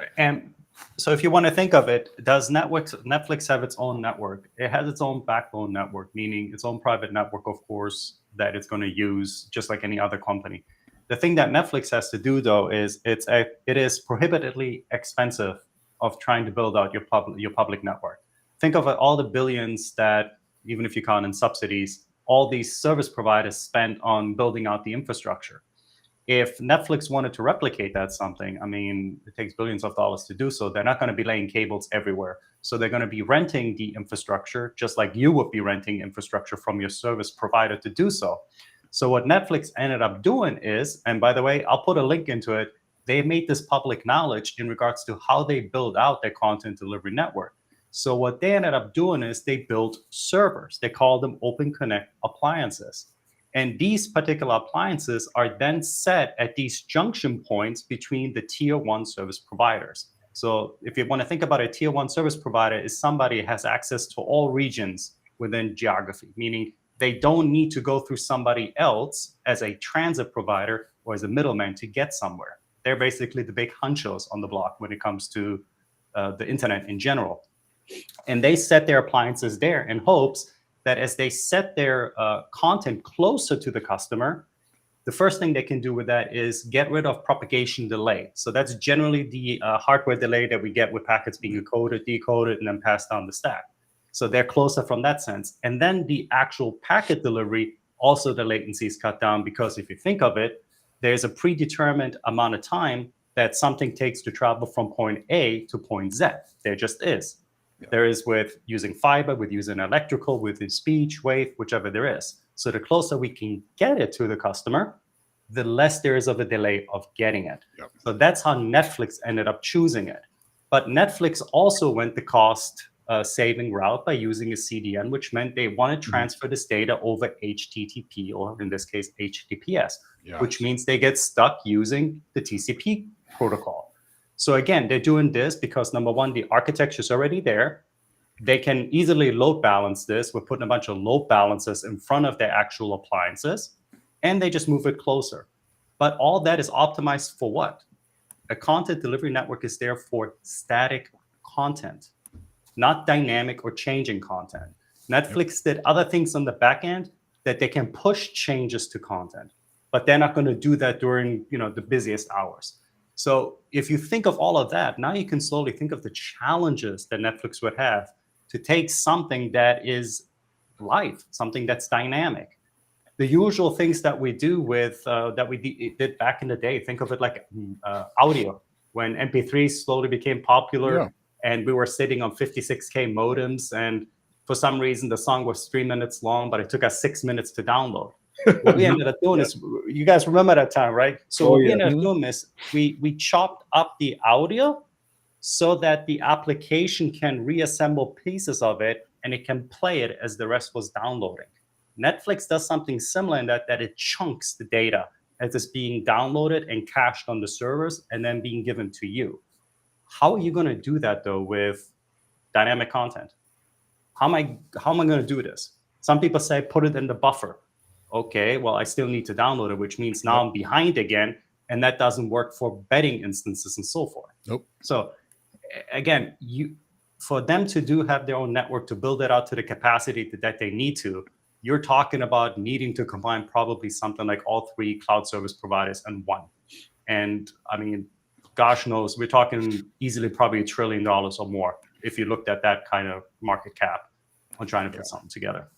if you want to think of it, does Netflix have its own network? It has its own backbone network, meaning its own private network, of course, that it's going to use just like any other company. The thing that Netflix has to do, though, is it is prohibitively expensive of trying to build out your public network. Think of all the billions that, even if you count in subsidies, all these service providers spend on building out the infrastructure. If Netflix wanted to replicate that something, I mean, it takes billions of dollars to do so. They're not going to be laying cables everywhere. So they're going to be renting the infrastructure, just like you would be renting infrastructure from your service provider to do so. So what Netflix ended up doing is, and by the way, I'll put a link into it, they made this public knowledge in regards to how they build out their content delivery network. So what they ended up doing is they built servers. They call them Open Connect appliances. And these particular appliances are then set at these junction points between the tier 1 service providers. So if you want to think about a tier 1 service provider, is somebody who has access to all regions within geography, meaning they don't need to go through somebody else as a transit provider or as a middleman to get somewhere. They're basically the big honchos on the block when it comes to the internet in general. And they set their appliances there in hopes that as they set their content closer to the customer, the first thing they can do with that is get rid of propagation delay. So that's generally the hardware delay that we get with packets being encoded, decoded, and then passed down the stack. So they're closer from that sense. And then the actual packet delivery, also the latency is cut down because if you think of it, there's a predetermined amount of time that something takes to travel from point A to point Z. There just is. Yeah. There is with using fiber, with using electrical, with speech, wave, whichever there is. So the closer we can get it to the customer, the less there is of a delay of getting it. Yep. So that's how Netflix ended up choosing it. But Netflix also went the cost saving route by using a CDN, which meant they want to transfer this data over HTTP, or in this case, HTTPS, which means they get stuck using the TCP protocol. So again, they're doing this because number one, the architecture is already there. They can easily load balance this. We're putting a bunch of load balancers in front of their actual appliances, and they just move it closer. But all that is optimized for what? A content delivery network is there for static content, not dynamic or changing content. Netflix did other things on the back end that they can push changes to content, but they're not going to do that during the busiest hours. So if you think of all of that, now you can slowly think of the challenges that Netflix would have to take something that is live, something that's dynamic. The usual things that we do with that we did back in the day, think of it like audio. When MP3s slowly became popular and we were sitting on 56K modems, and for some reason the song was 3 minutes long, but it took us 6 minutes to download. What we ended up doing is, you guys remember that time, right? So what we ended up doing is we chopped up the audio so that the application can reassemble pieces of it and it can play it as the rest was downloading. Netflix does something similar in that it chunks the data as it's being downloaded and cached on the servers and then being given to you. How are you going to do that though with dynamic content? How am I going to do this? Some people say put it in the buffer. Okay, well, I still need to download it, which means now I'm behind again, and that doesn't work for betting instances and so forth. Nope. So again, for them to have their own network, to build it out to the capacity that they need to, you're talking about needing to combine probably something like all three cloud service providers in one. And I mean, gosh knows, we're talking easily probably $1 trillion or more if you looked at that kind of market cap on trying to put something together.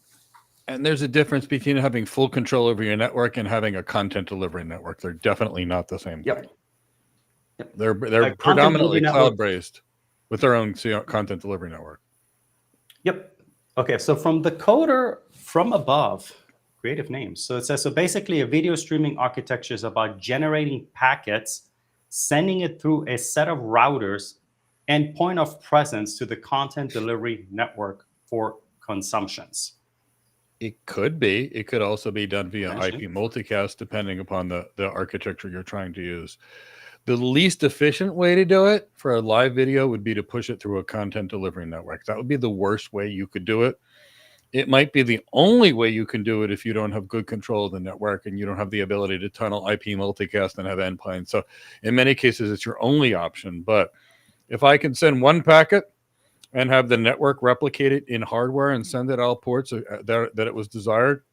And there's a difference between having full control over your network and having a content delivery network. They're definitely not the same thing. Yep. They're predominantly cloud-based with their own content delivery network. Yep. Okay, so from the coder from above, creative names. So it says, so basically a video streaming architecture is about generating packets, sending it through a set of routers and point of presence to the content delivery network for consumptions. It could be. It could also be done via IP multicast, depending upon the architecture you're trying to use. The least efficient way to do it for a live video would be to push it through a content delivery network. That would be the worst way you could do it. It might be the only way you can do it if you don't have good control of the network and you don't have the ability to tunnel IP multicast and have endpoints. So in many cases, it's your only option. But if I can send one packet and have the network replicate it in hardware and send it all ports that it was desired,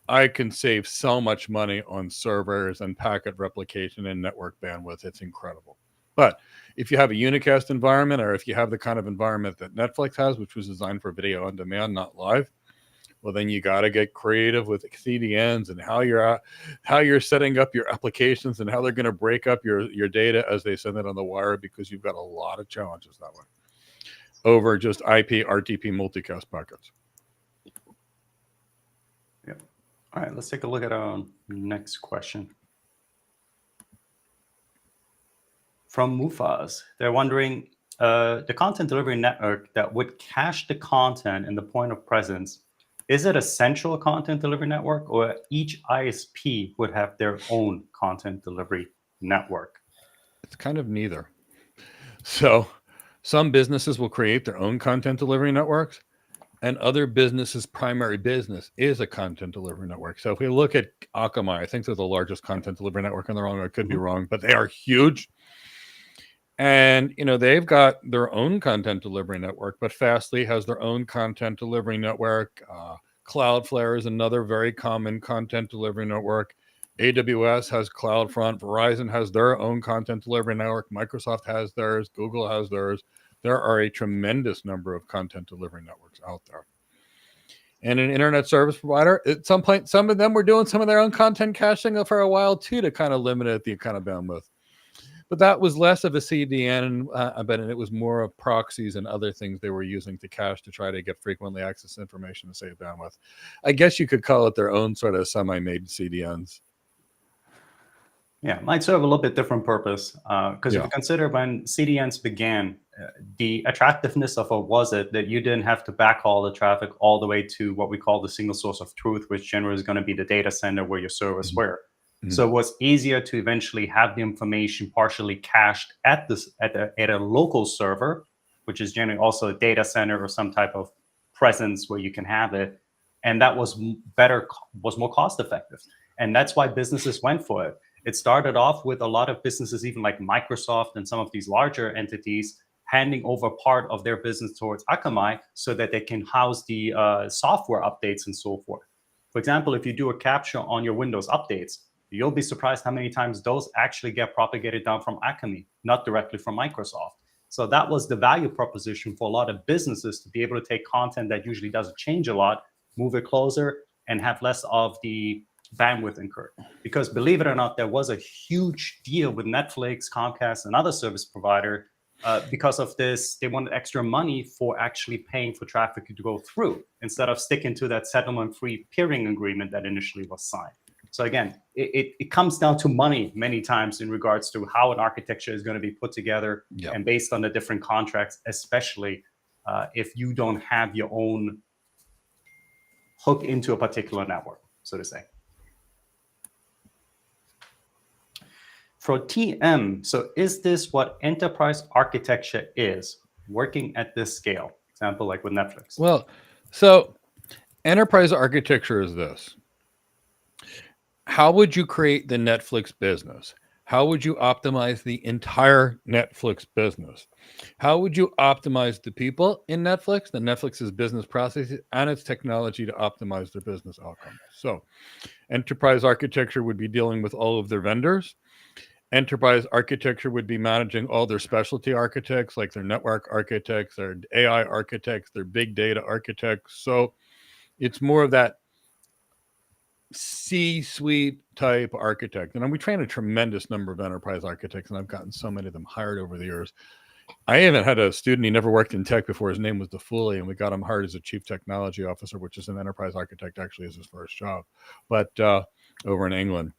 I can save so much money on servers and packet replication and network bandwidth. It's incredible. But if you have a unicast environment, or if you have the kind of environment that Netflix has, which was designed for video on demand, not live, well, then you got to get creative with CDNs and how you're setting up your applications and how they're going to break up your data as they send it on the wire, because you've got a lot of challenges that way over just IP RTP multicast packets. Yep. All right, let's take a look at our next question. From Mufaz, they're wondering, the content delivery network that would cache the content in the point of presence, is it a central content delivery network, or each ISP would have their own content delivery network? It's kind of neither. So some businesses will create their own content delivery networks, and other businesses' primary business is a content delivery network. So if we look at Akamai, I think they're the largest content delivery network in the world. I could be wrong, but they are huge. And, they've got their own content delivery network, but Fastly has their own content delivery network. Cloudflare is another very common content delivery network. AWS has CloudFront. Verizon has their own content delivery network. Microsoft has theirs. Google has theirs. There are a tremendous number of content delivery networks out there. And an internet service provider, at some point, some of them were doing some of their own content caching for a while too, to kind of limit the kind of bandwidth. But that was less of a CDN, but it was more of proxies and other things they were using to cache to try to get frequently accessed information to save bandwidth. I guess you could call it their own sort of semi-made CDNs. Yeah, might serve a little bit different purpose because if Yeah. you consider when CDNs began, the attractiveness of it was it that you didn't have to backhaul the traffic all the way to what we call the single source of truth, which generally is going to be the data center where your servers were. So it was easier to eventually have the information partially cached at a local server, which is generally also a data center or some type of presence where you can have it, and that was more cost effective, and that's why businesses went for it. It started off with a lot of businesses, even like Microsoft and some of these larger entities, handing over part of their business towards Akamai so that they can house the software updates and so forth. For example, if you do a capture on your Windows updates, you'll be surprised how many times those actually get propagated down from Akamai, not directly from Microsoft. So that was the value proposition for a lot of businesses to be able to take content that usually doesn't change a lot, move it closer, and have less of the bandwidth incurred. Because believe it or not, there was a huge deal with Netflix, Comcast, and other service provider. Because of this, they wanted extra money for actually paying for traffic to go through instead of sticking to that settlement-free peering agreement that initially was signed. So again, it comes down to money many times in regards to how an architecture is going to be put together and based on the different contracts, especially if you don't have your own hook into a particular network, so to say. For TM, so is this what enterprise architecture is, working at this scale? Example, like with Netflix. Well, so enterprise architecture is this. How would you create the Netflix business? How would you optimize the entire Netflix business? How would you optimize the people in Netflix, the Netflix's business processes, and its technology to optimize their business outcomes? So enterprise architecture would be dealing with all of their vendors. Enterprise architecture would be managing all their specialty architects, like their network architects, their AI architects, their big data architects. So it's more of that C-suite type architect. And we train a tremendous number of enterprise architects, and I've gotten so many of them hired over the years. I even had a student, he never worked in tech before. His name was DeFooley, and we got him hired as a chief technology officer, which is an enterprise architect, actually is his first job, but over in England.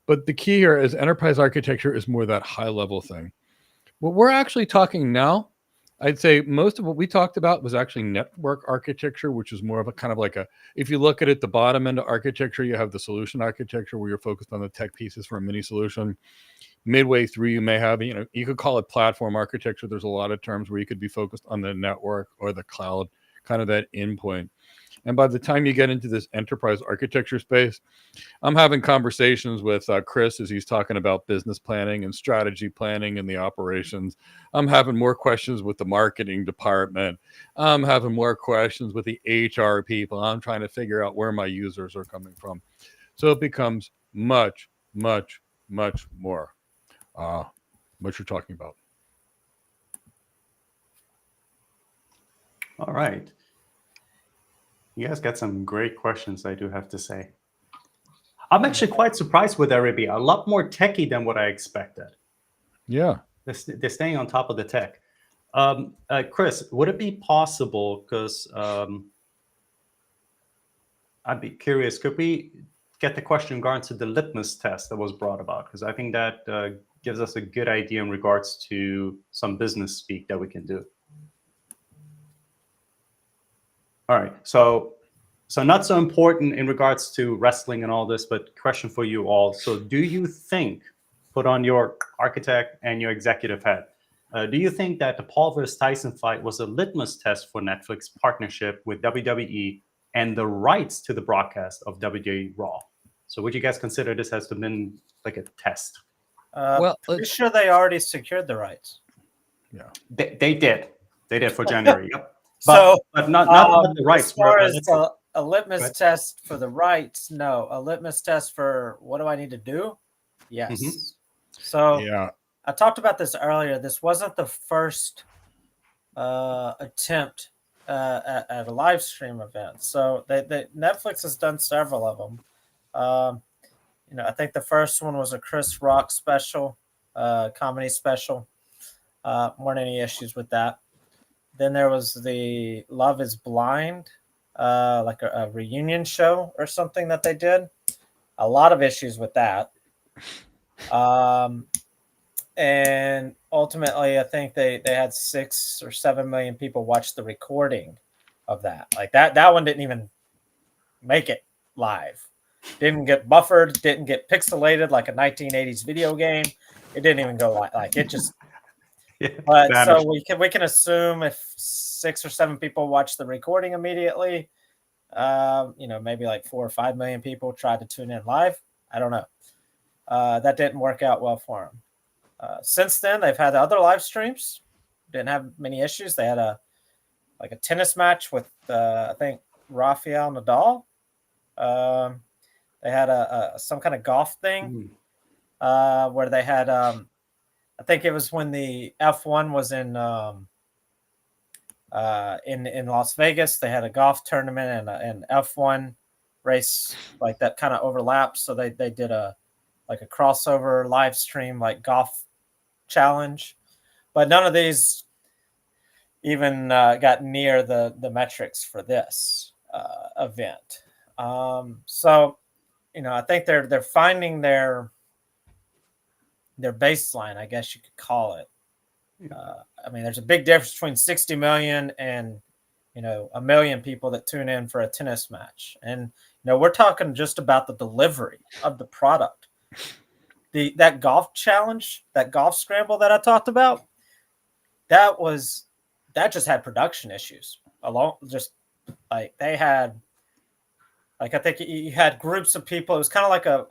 But the key here is enterprise architecture is more that high level thing. What we're actually talking now, I'd say most of what we talked about was actually network architecture, which is more of a kind of like a, if you look at it, the bottom end of architecture, you have the solution architecture where you're focused on the tech pieces for a mini solution. Midway through, you may have, you could call it platform architecture. There's a lot of terms where you could be focused on the network or the cloud, kind of that endpoint. And by the time you get into this enterprise architecture space, I'm having conversations with Chris as he's talking about business planning and strategy planning and the operations. I'm having more questions with the marketing department. I'm having more questions with the HR people. I'm trying to figure out where my users are coming from. So it becomes much, much, much more what you're talking about. All right. You guys got some great questions, I do have to say. I'm actually quite surprised with Arabia. A lot more techie than what I expected. Yeah. They're staying on top of the tech. Chris, would it be possible, because I'd be curious, could we get the question in regards to the litmus test that was brought about? Because I think that gives us a good idea in regards to some business speak that we can do. All right, so not so important in regards to wrestling and all this, but question for you all. So do you think, put on your architect and your executive head, do you think that the Paul versus Tyson fight was a litmus test for Netflix partnership with WWE and the rights to the broadcast of WWE Raw? So would you guys consider this has been like a test? Well, pretty sure they already secured the rights. Yeah, they did. They did for January. Yep. But not the rights. As far as a litmus test for the rights, no. A litmus test for what do I need to do? Yes. Mm-hmm. So yeah, I talked about this earlier. This wasn't the first attempt at a live stream event. So Netflix has done several of them. I think the first one was a Chris Rock special. comedy special. Weren't any issues with that. Then there was the Love is Blind, like a reunion show or something that they did. A lot of issues with that. And ultimately, I think they had 6 or 7 million people watch the recording of that. Like that one didn't even make it live. Didn't get buffered, didn't get pixelated like a 1980s video game. It didn't even go like it just. But so we can assume if 6 or 7 people watch the recording immediately, maybe like 4 or 5 million people tried to tune in live. I don't know. That didn't work out well for them. Since then, they've had other live streams. Didn't have many issues. They had a tennis match with I think Rafael Nadal. They had some kind of golf thing where they had I think it was when the F1 was in Las Vegas. They had a golf tournament and an F1 race like that kind of overlapped. So they did a crossover live stream like golf challenge, but none of these even got near the metrics for this event. So I think they're finding their baseline, I guess you could call it. I mean, there's a big difference between 60 million and 1 million people that tune in for a tennis match, and we're talking just about the delivery of the product. That golf challenge, that golf scramble that I talked about, that just had production issues alone. Just like they had, like I think you had groups of people. It was kind of like a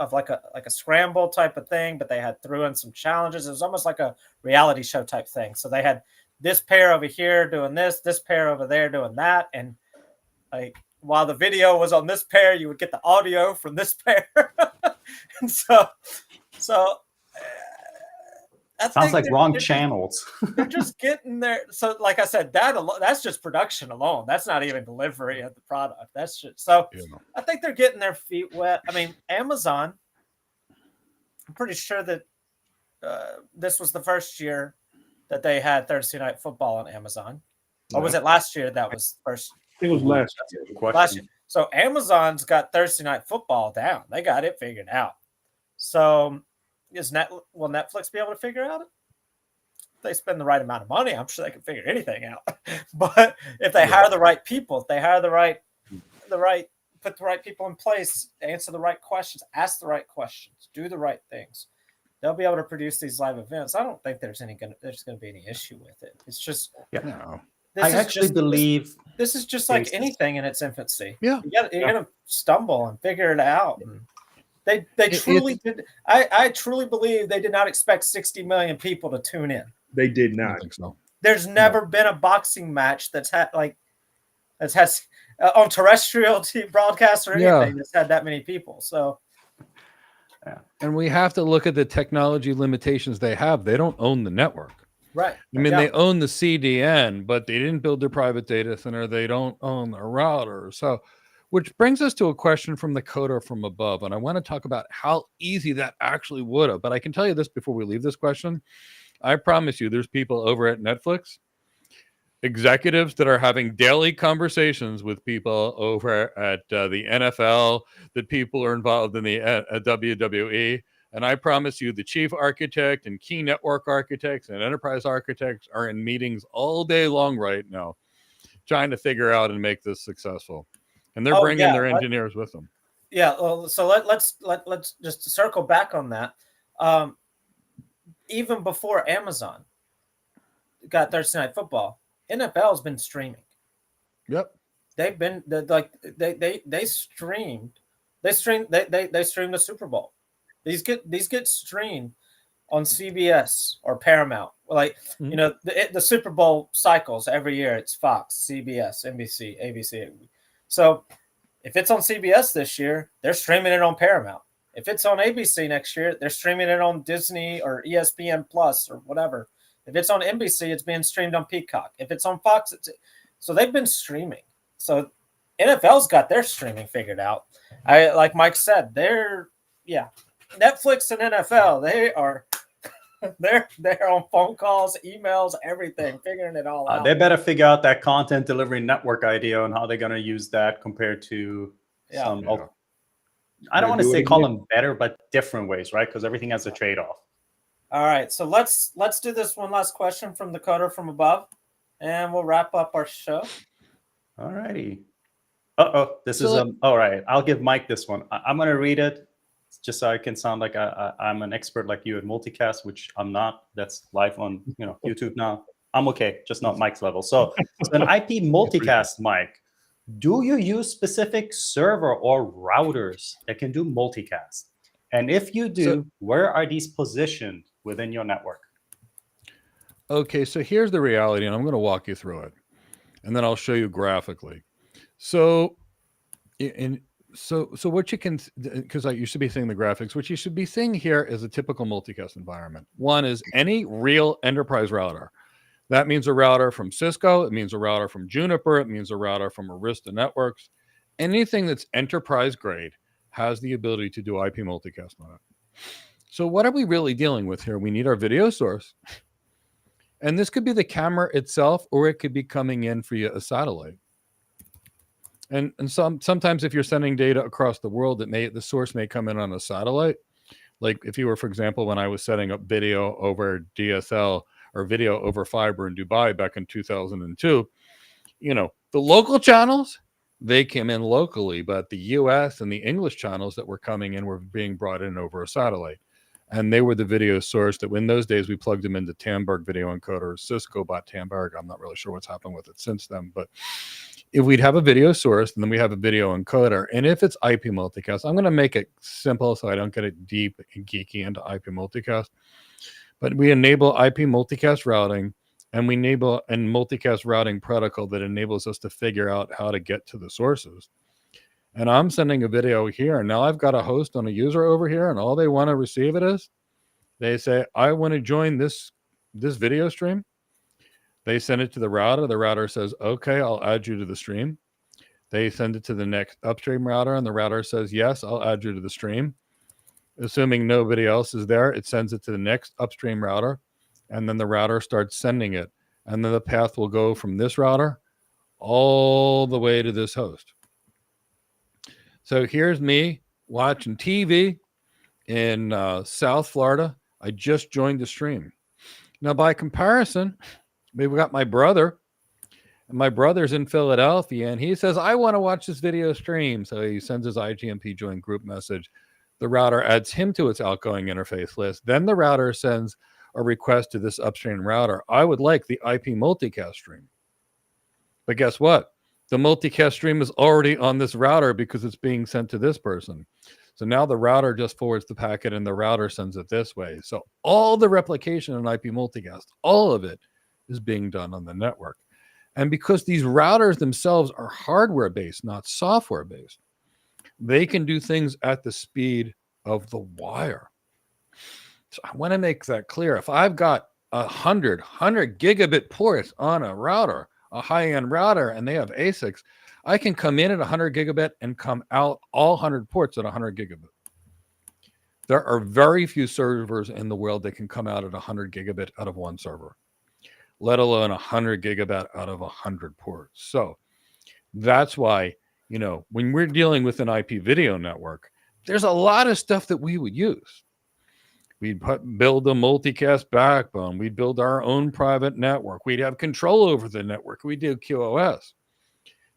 scramble type of thing, but they had threw in some challenges. It was almost like a reality show type thing. So they had this pair over here doing this pair over there doing that, and like while the video was on this pair, you would get the audio from this pair, and so. Sounds like wrong channels. They're just getting there. So, like I said, that's just production alone. That's not even delivery of the product. That's just so. Yeah. I think they're getting their feet wet. I mean, Amazon. I'm pretty sure that this was the first year that they had Thursday Night Football on Amazon, or was it last year? That was first. I think it was last year. Last year. So Amazon's got Thursday Night Football down. They got it figured out. So. Will Netflix be able to figure out it? If they spend the right amount of money, I'm sure they can figure anything out. But if they hire the right people, if they hire put the right people in place, answer the right questions, ask the right questions, do the right things, they'll be able to produce these live events. I don't think there's going to be any issue with it. It's just believe this is just like anything in its infancy. Yeah, you're going to stumble and figure it out. And, They truly did. I truly believe they did not expect 60 million people to tune in. They did not. I think so. There's never been a boxing match that's had on terrestrial TV broadcast or anything that's had that many people. So, and we have to look at the technology limitations they have. They don't own the network. Right. I mean, they own the CDN, but they didn't build their private data center. They don't own the router. So. Which brings us to a question from the coder from above. And I want to talk about how easy that actually would have. But I can tell you this before we leave this question. I promise you there's people over at Netflix, executives that are having daily conversations with people over at the NFL, that people are involved in the WWE. And I promise you the chief architect and key network architects and enterprise architects are in meetings all day long right now, trying to figure out and make this successful. And they're bringing their engineers with them. Yeah. Well, so let's just circle back on that. Even before Amazon got Thursday Night Football, NFL's been streaming. Yep. They've been they streamed the Super Bowl. These get streamed on CBS or Paramount. Like the Super Bowl cycles every year. It's Fox, CBS, NBC, ABC. So if it's on CBS this year, they're streaming it on Paramount. If it's on ABC next year, they're streaming it on Disney or ESPN Plus or whatever. If it's on NBC, it's being streamed on Peacock. If it's on Fox, so they've been streaming. So NFL's got their streaming figured out. Like Mike said, Netflix and NFL, They're on phone calls, emails, everything, figuring it all out. They better figure out that content delivery network idea and how they're going to use that compared to some. Yeah. I don't want to Do it say call again. them better, but different ways, right? Because everything has a trade-off. All right, so let's do this one last question from the coder from above, and we'll wrap up our show. All righty. This is all right. I'll give Mike this one. I'm going to read it just so I can sound like I'm an expert like you at multicast, which I'm not. That's live on YouTube now. I'm okay, just not Mike's level. So an IP multicast, Mike. Do you use specific server or routers that can do multicast? And if you do, where are these positioned within your network? Okay, so here's the reality, and I'm going to walk you through it, and then I'll show you graphically. So, so what you can, because you should be seeing the graphics, what you should be seeing here is a typical multicast environment. One is any real enterprise router. That means a router from Cisco. It means a router from Juniper. It means a router from Arista Networks. Anything that's enterprise grade has the ability to do IP multicast on it. So what are we really dealing with here? We need our video source. And this could be the camera itself, or it could be coming in via a satellite. And sometimes if you're sending data across the world, the source may come in on a satellite. Like if you were, for example, when I was setting up video over DSL or video over fiber in Dubai back in 2002, the local channels, they came in locally, but the US and the English channels that were coming in were being brought in over a satellite. And they were the video source that in those days we plugged them into Tamberg video encoders. Cisco bought Tamberg. I'm not really sure what's happened with it since then, but if we'd have a video source and then we have a video encoder, and if it's IP multicast, I'm going to make it simple so I don't get it deep and geeky into IP multicast. But we enable IP multicast routing, and we enable a multicast routing protocol that enables us to figure out how to get to the sources. And I'm sending a video here, and now I've got a host on a user over here, and all they want to receive it is, they say, I want to join this video stream. They send it to the router. The router says, okay, I'll add you to the stream. They send it to the next upstream router, and the router says, yes, I'll add you to the stream. Assuming nobody else is there, it sends it to the next upstream router, and then the router starts sending it. And then the path will go from this router all the way to this host. So here's me watching TV in South Florida. I just joined the stream. Now, by comparison, we've got my brother, and my brother's in Philadelphia, and he says, I want to watch this video stream. So he sends his IGMP join group message. The router adds him to its outgoing interface list. Then the router sends a request to this upstream router. I would like the IP multicast stream. But guess what? The multicast stream is already on this router because it's being sent to this person. So now the router just forwards the packet and the router sends it this way. So all the replication in IP multicast, all of it is being done on the network. And because these routers themselves are hardware-based, not software-based, they can do things at the speed of the wire. So I want to make that clear. If I've got 100 gigabit ports on a router, a high-end router, and they have ASICs, I can come in at 100 gigabit and come out all 100 ports at 100 gigabit. There are very few servers in the world that can come out at 100 gigabit out of one server, let alone 100 gigabit out of 100 ports. So that's why, when we're dealing with an IP video network, there's a lot of stuff that we would use. We'd build a multicast backbone. We'd build our own private network. We'd have control over the network. We do QoS.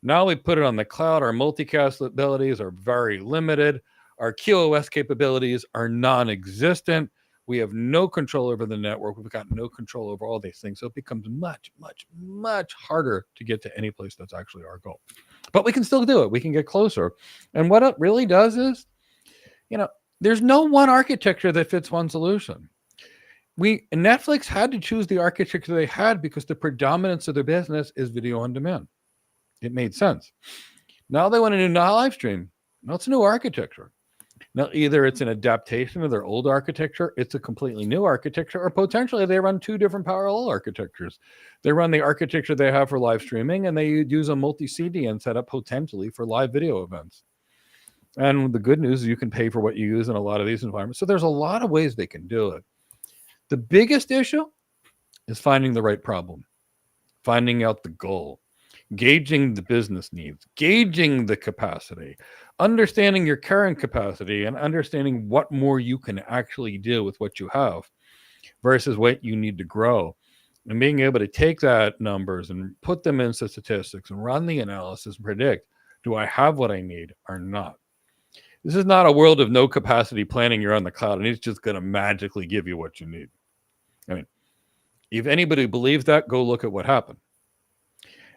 Now we put it on the cloud. Our multicast abilities are very limited. Our QoS capabilities are non-existent. We have no control over the network. We've got no control over all these things. So it becomes much, much, much harder to get to any place that's actually our goal. But we can still do it. We can get closer. And what it really does is, there's no one architecture that fits one solution. Netflix had to choose the architecture they had because the predominance of their business is video on demand. It made sense. Now they want to do live stream. Now it's a new architecture. Now either it's an adaptation of their old architecture, it's a completely new architecture, or potentially they run two different parallel architectures. They run the architecture they have for live streaming, and they use a multi-CDN setup potentially for live video events. And the good news is you can pay for what you use in a lot of these environments. So there's a lot of ways they can do it. The biggest issue is finding the right problem, finding out the goal, gauging the business needs, gauging the capacity, understanding your current capacity, and understanding what more you can actually do with what you have versus what you need to grow. And being able to take that numbers and put them into statistics and run the analysis and predict, do I have what I need or not? This is not a world of no capacity planning. You're on the cloud and it's just going to magically give you what you need. I mean, if anybody believes that, go look at what happened.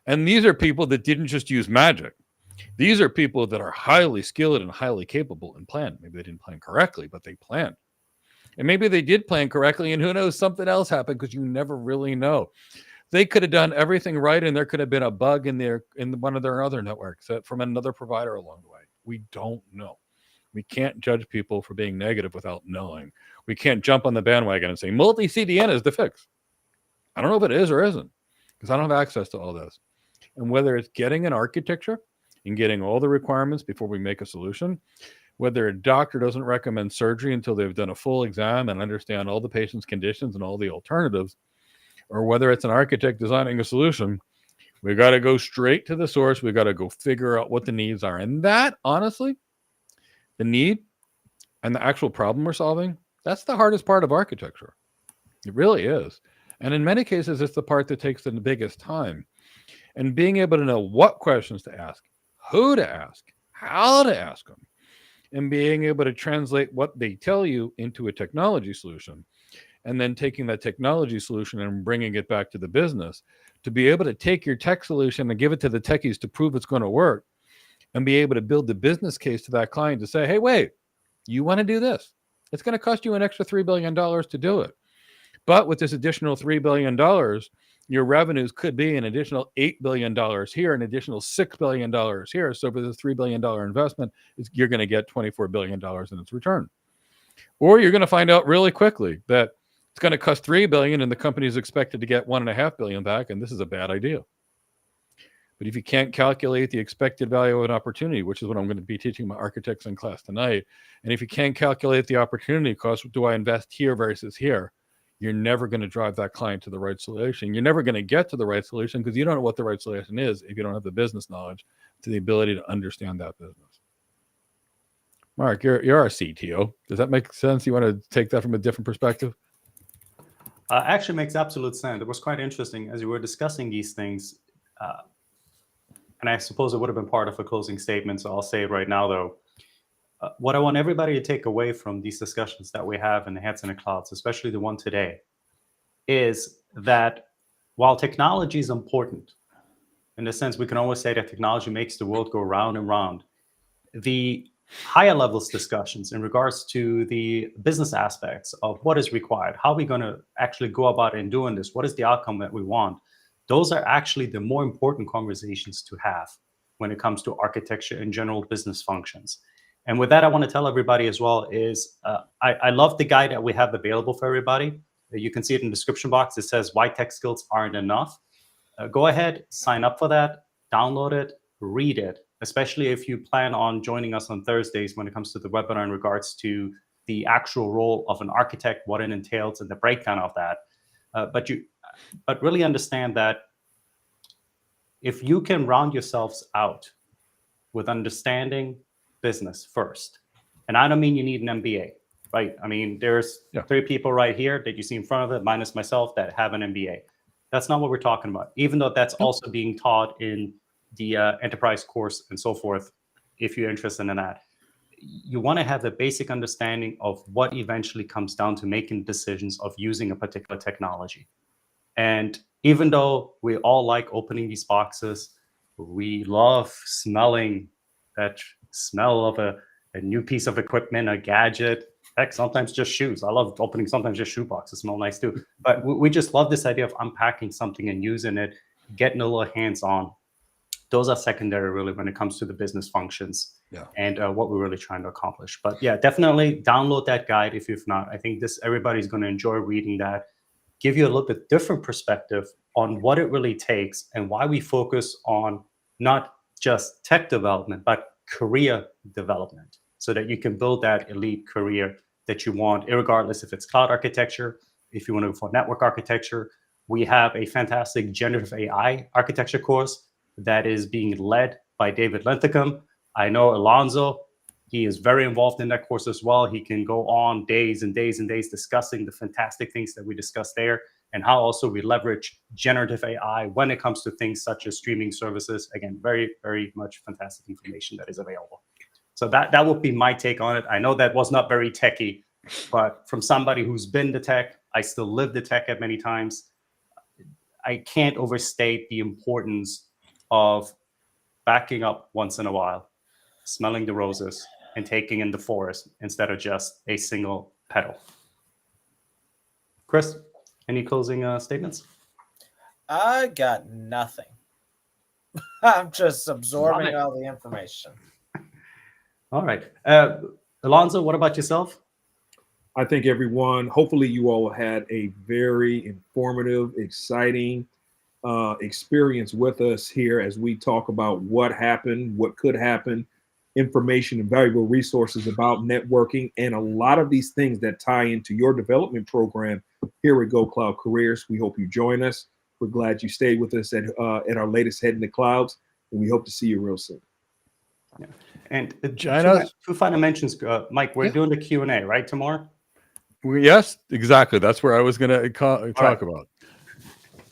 And these are people that didn't just use magic. These are people that are highly skilled and highly capable and planned. Maybe they didn't plan correctly, but they planned. And maybe they did plan correctly, and who knows, something else happened, because you never really know. They could have done everything right, and there could have been a bug in one of their other networks from another provider along the way. We don't know. We can't judge people for being negative without knowing. We can't jump on the bandwagon and say multi-CDN is the fix. I don't know if it is or isn't, because I don't have access to all this. And whether it's getting an architecture and getting all the requirements before we make a solution, whether a doctor doesn't recommend surgery until they've done a full exam and understand all the patient's conditions and all the alternatives, or whether it's an architect designing a solution, we got to go straight to the source. We got to go figure out what the needs are. And that, honestly, the need and the actual problem we're solving, that's the hardest part of architecture. It really is. And in many cases, it's the part that takes the biggest time. And being able to know what questions to ask, who to ask, how to ask them, and being able to translate what they tell you into a technology solution, and then taking that technology solution and bringing it back to the business, to be able to take your tech solution and give it to the techies to prove it's going to work, and be able to build the business case to that client to say, hey, wait, you want to do this? It's going to cost you an extra $3 billion to do it. But with this additional $3 billion, your revenues could be an additional $8 billion here, an additional $6 billion here. So for this $3 billion investment, you're going to get $24 billion in its return. Or you're going to find out really quickly that it's going to cost $3 billion and the company is expected to get $1.5 billion back, and this is a bad idea. But if you can't calculate the expected value of an opportunity, which is what I'm going to be teaching my architects in class tonight, and if you can't calculate the opportunity cost, do I invest here versus here? You're never going to drive that client to the right solution. You're never going to get to the right solution because you don't know what the right solution is if you don't have the business knowledge to the ability to understand that business. Mark, you're our CTO. Does that make sense? You want to take that from a different perspective? Actually makes absolute sense. It was quite interesting as you were discussing these things. And I suppose it would have been part of a closing statement, so I'll say it right now, though. What I want everybody to take away from these discussions that we have in the Heads in the Clouds, especially the one today, is that while technology is important, in the sense we can always say that technology makes the world go round and round, the higher levels discussions in regards to the business aspects of what is required, how are we going to actually go about in doing this, what is the outcome that we want, those are actually the more important conversations to have when it comes to architecture and general business functions. And with that, I want to tell everybody as well is I love the guide that we have available for everybody. You can see it in the description box. It says why tech skills aren't enough. Go ahead, sign up for that, download it, read it, especially if you plan on joining us on Thursdays when it comes to the webinar in regards to the actual role of an architect, what it entails, and the breakdown of that. But really understand that if you can round yourselves out with understanding business first, and I don't mean you need an MBA, right? I mean, there's 3 people right here that you see in front of it, minus myself, that have an MBA. That's not what we're talking about, even though that's also being taught in the enterprise course and so forth, if you're interested in that. You want to have a basic understanding of what eventually comes down to making decisions of using a particular technology. And even though we all like opening these boxes, we love smelling that smell of a new piece of equipment, a gadget, heck, sometimes just shoes. I love opening sometimes just shoe boxes, smell nice too. But we just love this idea of unpacking something and using it, getting a little hands-on. Those are secondary really when it comes to the business functions and what we're really trying to accomplish. But yeah, definitely download that guide if you've not. I think everybody's going to enjoy reading that, give you a little bit different perspective on what it really takes and why we focus on not just tech development, but career development, so that you can build that elite career that you want, regardless if it's cloud architecture, If you want to go for network architecture, we have a fantastic generative AI architecture course that is being led by David Linthicum. I know Alonzo, he is very involved in that course as well. He can go on days and days and days discussing the fantastic things that we discussed there and how also we leverage generative AI when it comes to things such as streaming services. Again, very, very much fantastic information that is available. So that would be my take on it. I know that was not very techy, but from somebody who's been the tech, I still live the tech at many times, I can't overstate the importance of backing up once in a while, smelling the roses, and taking in the forest instead of just a single petal. Chris, any closing statements? I got nothing. I'm just absorbing all the information. All right. Alonzo, what about yourself? I think everyone, hopefully you all had a very informative, exciting experience with us here as we talk about what happened, what could happen, information and valuable resources about networking, and a lot of these things that tie into your development program here at Go Cloud Careers. We hope you join us. We're glad you stayed with us at our latest Head in the Clouds, and we hope to see you real soon. Yeah. And China, two final mentions, Mike, we're doing the Q&A, right, tomorrow? Yes, exactly. That's where I was going to talk about.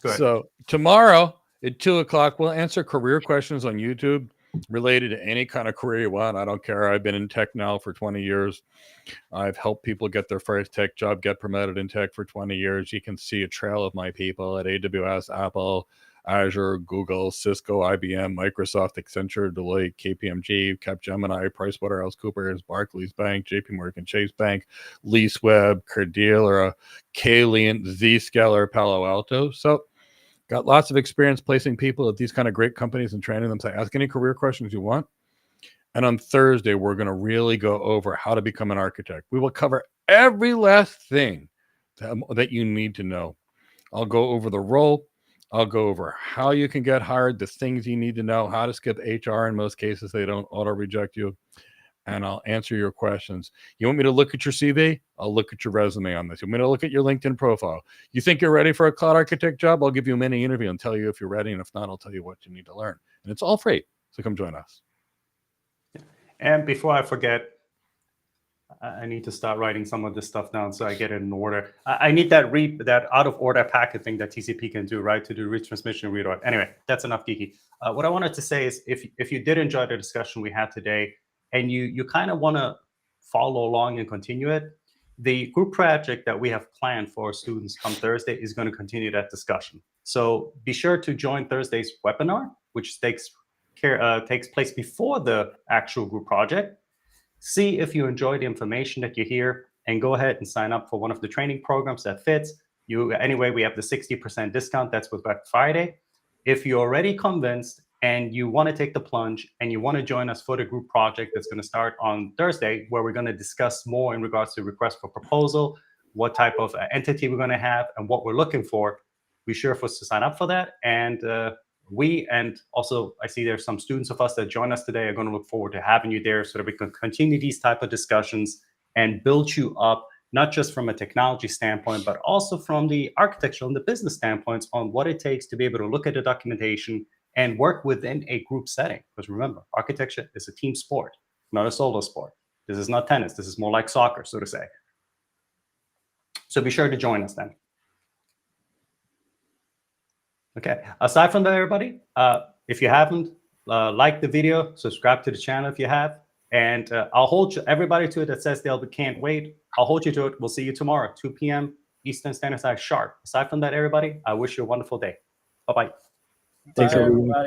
Good. So tomorrow at 2:00, we'll answer career questions on YouTube related to any kind of career you want. I don't care. I've been in tech now for 20 years. I've helped people get their first tech job, get promoted in tech for 20 years. You can see a trail of my people at AWS, Apple, Azure, Google, Cisco, IBM, Microsoft, Accenture, Deloitte, KPMG, Capgemini, PricewaterhouseCoopers, Barclays Bank, JP Morgan Chase Bank, LeaseWeb, Cordillera, Kalian, Zscaler, Palo Alto. So got lots of experience placing people at these kind of great companies and training them to ask any career questions you want. And on Thursday, we're going to really go over how to become an architect. We will cover every last thing that you need to know. I'll go over the role. I'll go over how you can get hired, the things you need to know, how to skip HR. In most cases, they don't auto-reject you. And I'll answer your questions. You want me to look at your CV? I'll look at your resume on this. You want me to look at your LinkedIn profile? You think you're ready for a cloud architect job? I'll give you a mini interview and tell you if you're ready. And if not, I'll tell you what you need to learn. And it's all free. So come join us. And before I forget, I need to start writing some of this stuff down so I get it in order. I need that out of order packet thing that TCP can do, right? To do retransmission, read order. Anyway, that's enough geeky. What I wanted to say is if you did enjoy the discussion we had today and you kind of want to follow along and continue it, the group project that we have planned for our students come Thursday is going to continue that discussion. So be sure to join Thursday's webinar, which takes place before the actual group project. See if you enjoy the information that you hear and go ahead and sign up for one of the training programs that fits you. Anyway, we have the 60% discount. That's with Black Friday. If you're already convinced and you want to take the plunge and you want to join us for the group project that's going to start on Thursday, where we're going to discuss more in regards to request for proposal, what type of entity we're going to have and what we're looking for, be sure for us to sign up for that. And and also I see there's some students of us that join us today are going to look forward to having you there so that we can continue these type of discussions and build you up, not just from a technology standpoint, but also from the architectural and the business standpoints on what it takes to be able to look at the documentation and work within a group setting. Because remember, architecture is a team sport, not a solo sport. This is not tennis. This is more like soccer, so to say. So be sure to join us then. Okay, aside from that, everybody, if you haven't liked the video, subscribe to the channel if you have, and I'll hold everybody to it that says they can't wait. I'll hold you to it. We'll see you tomorrow, 2 p.m. Eastern Standard Time sharp. Aside from that, everybody, I wish you a wonderful day. Bye-bye. Thanks, everyone.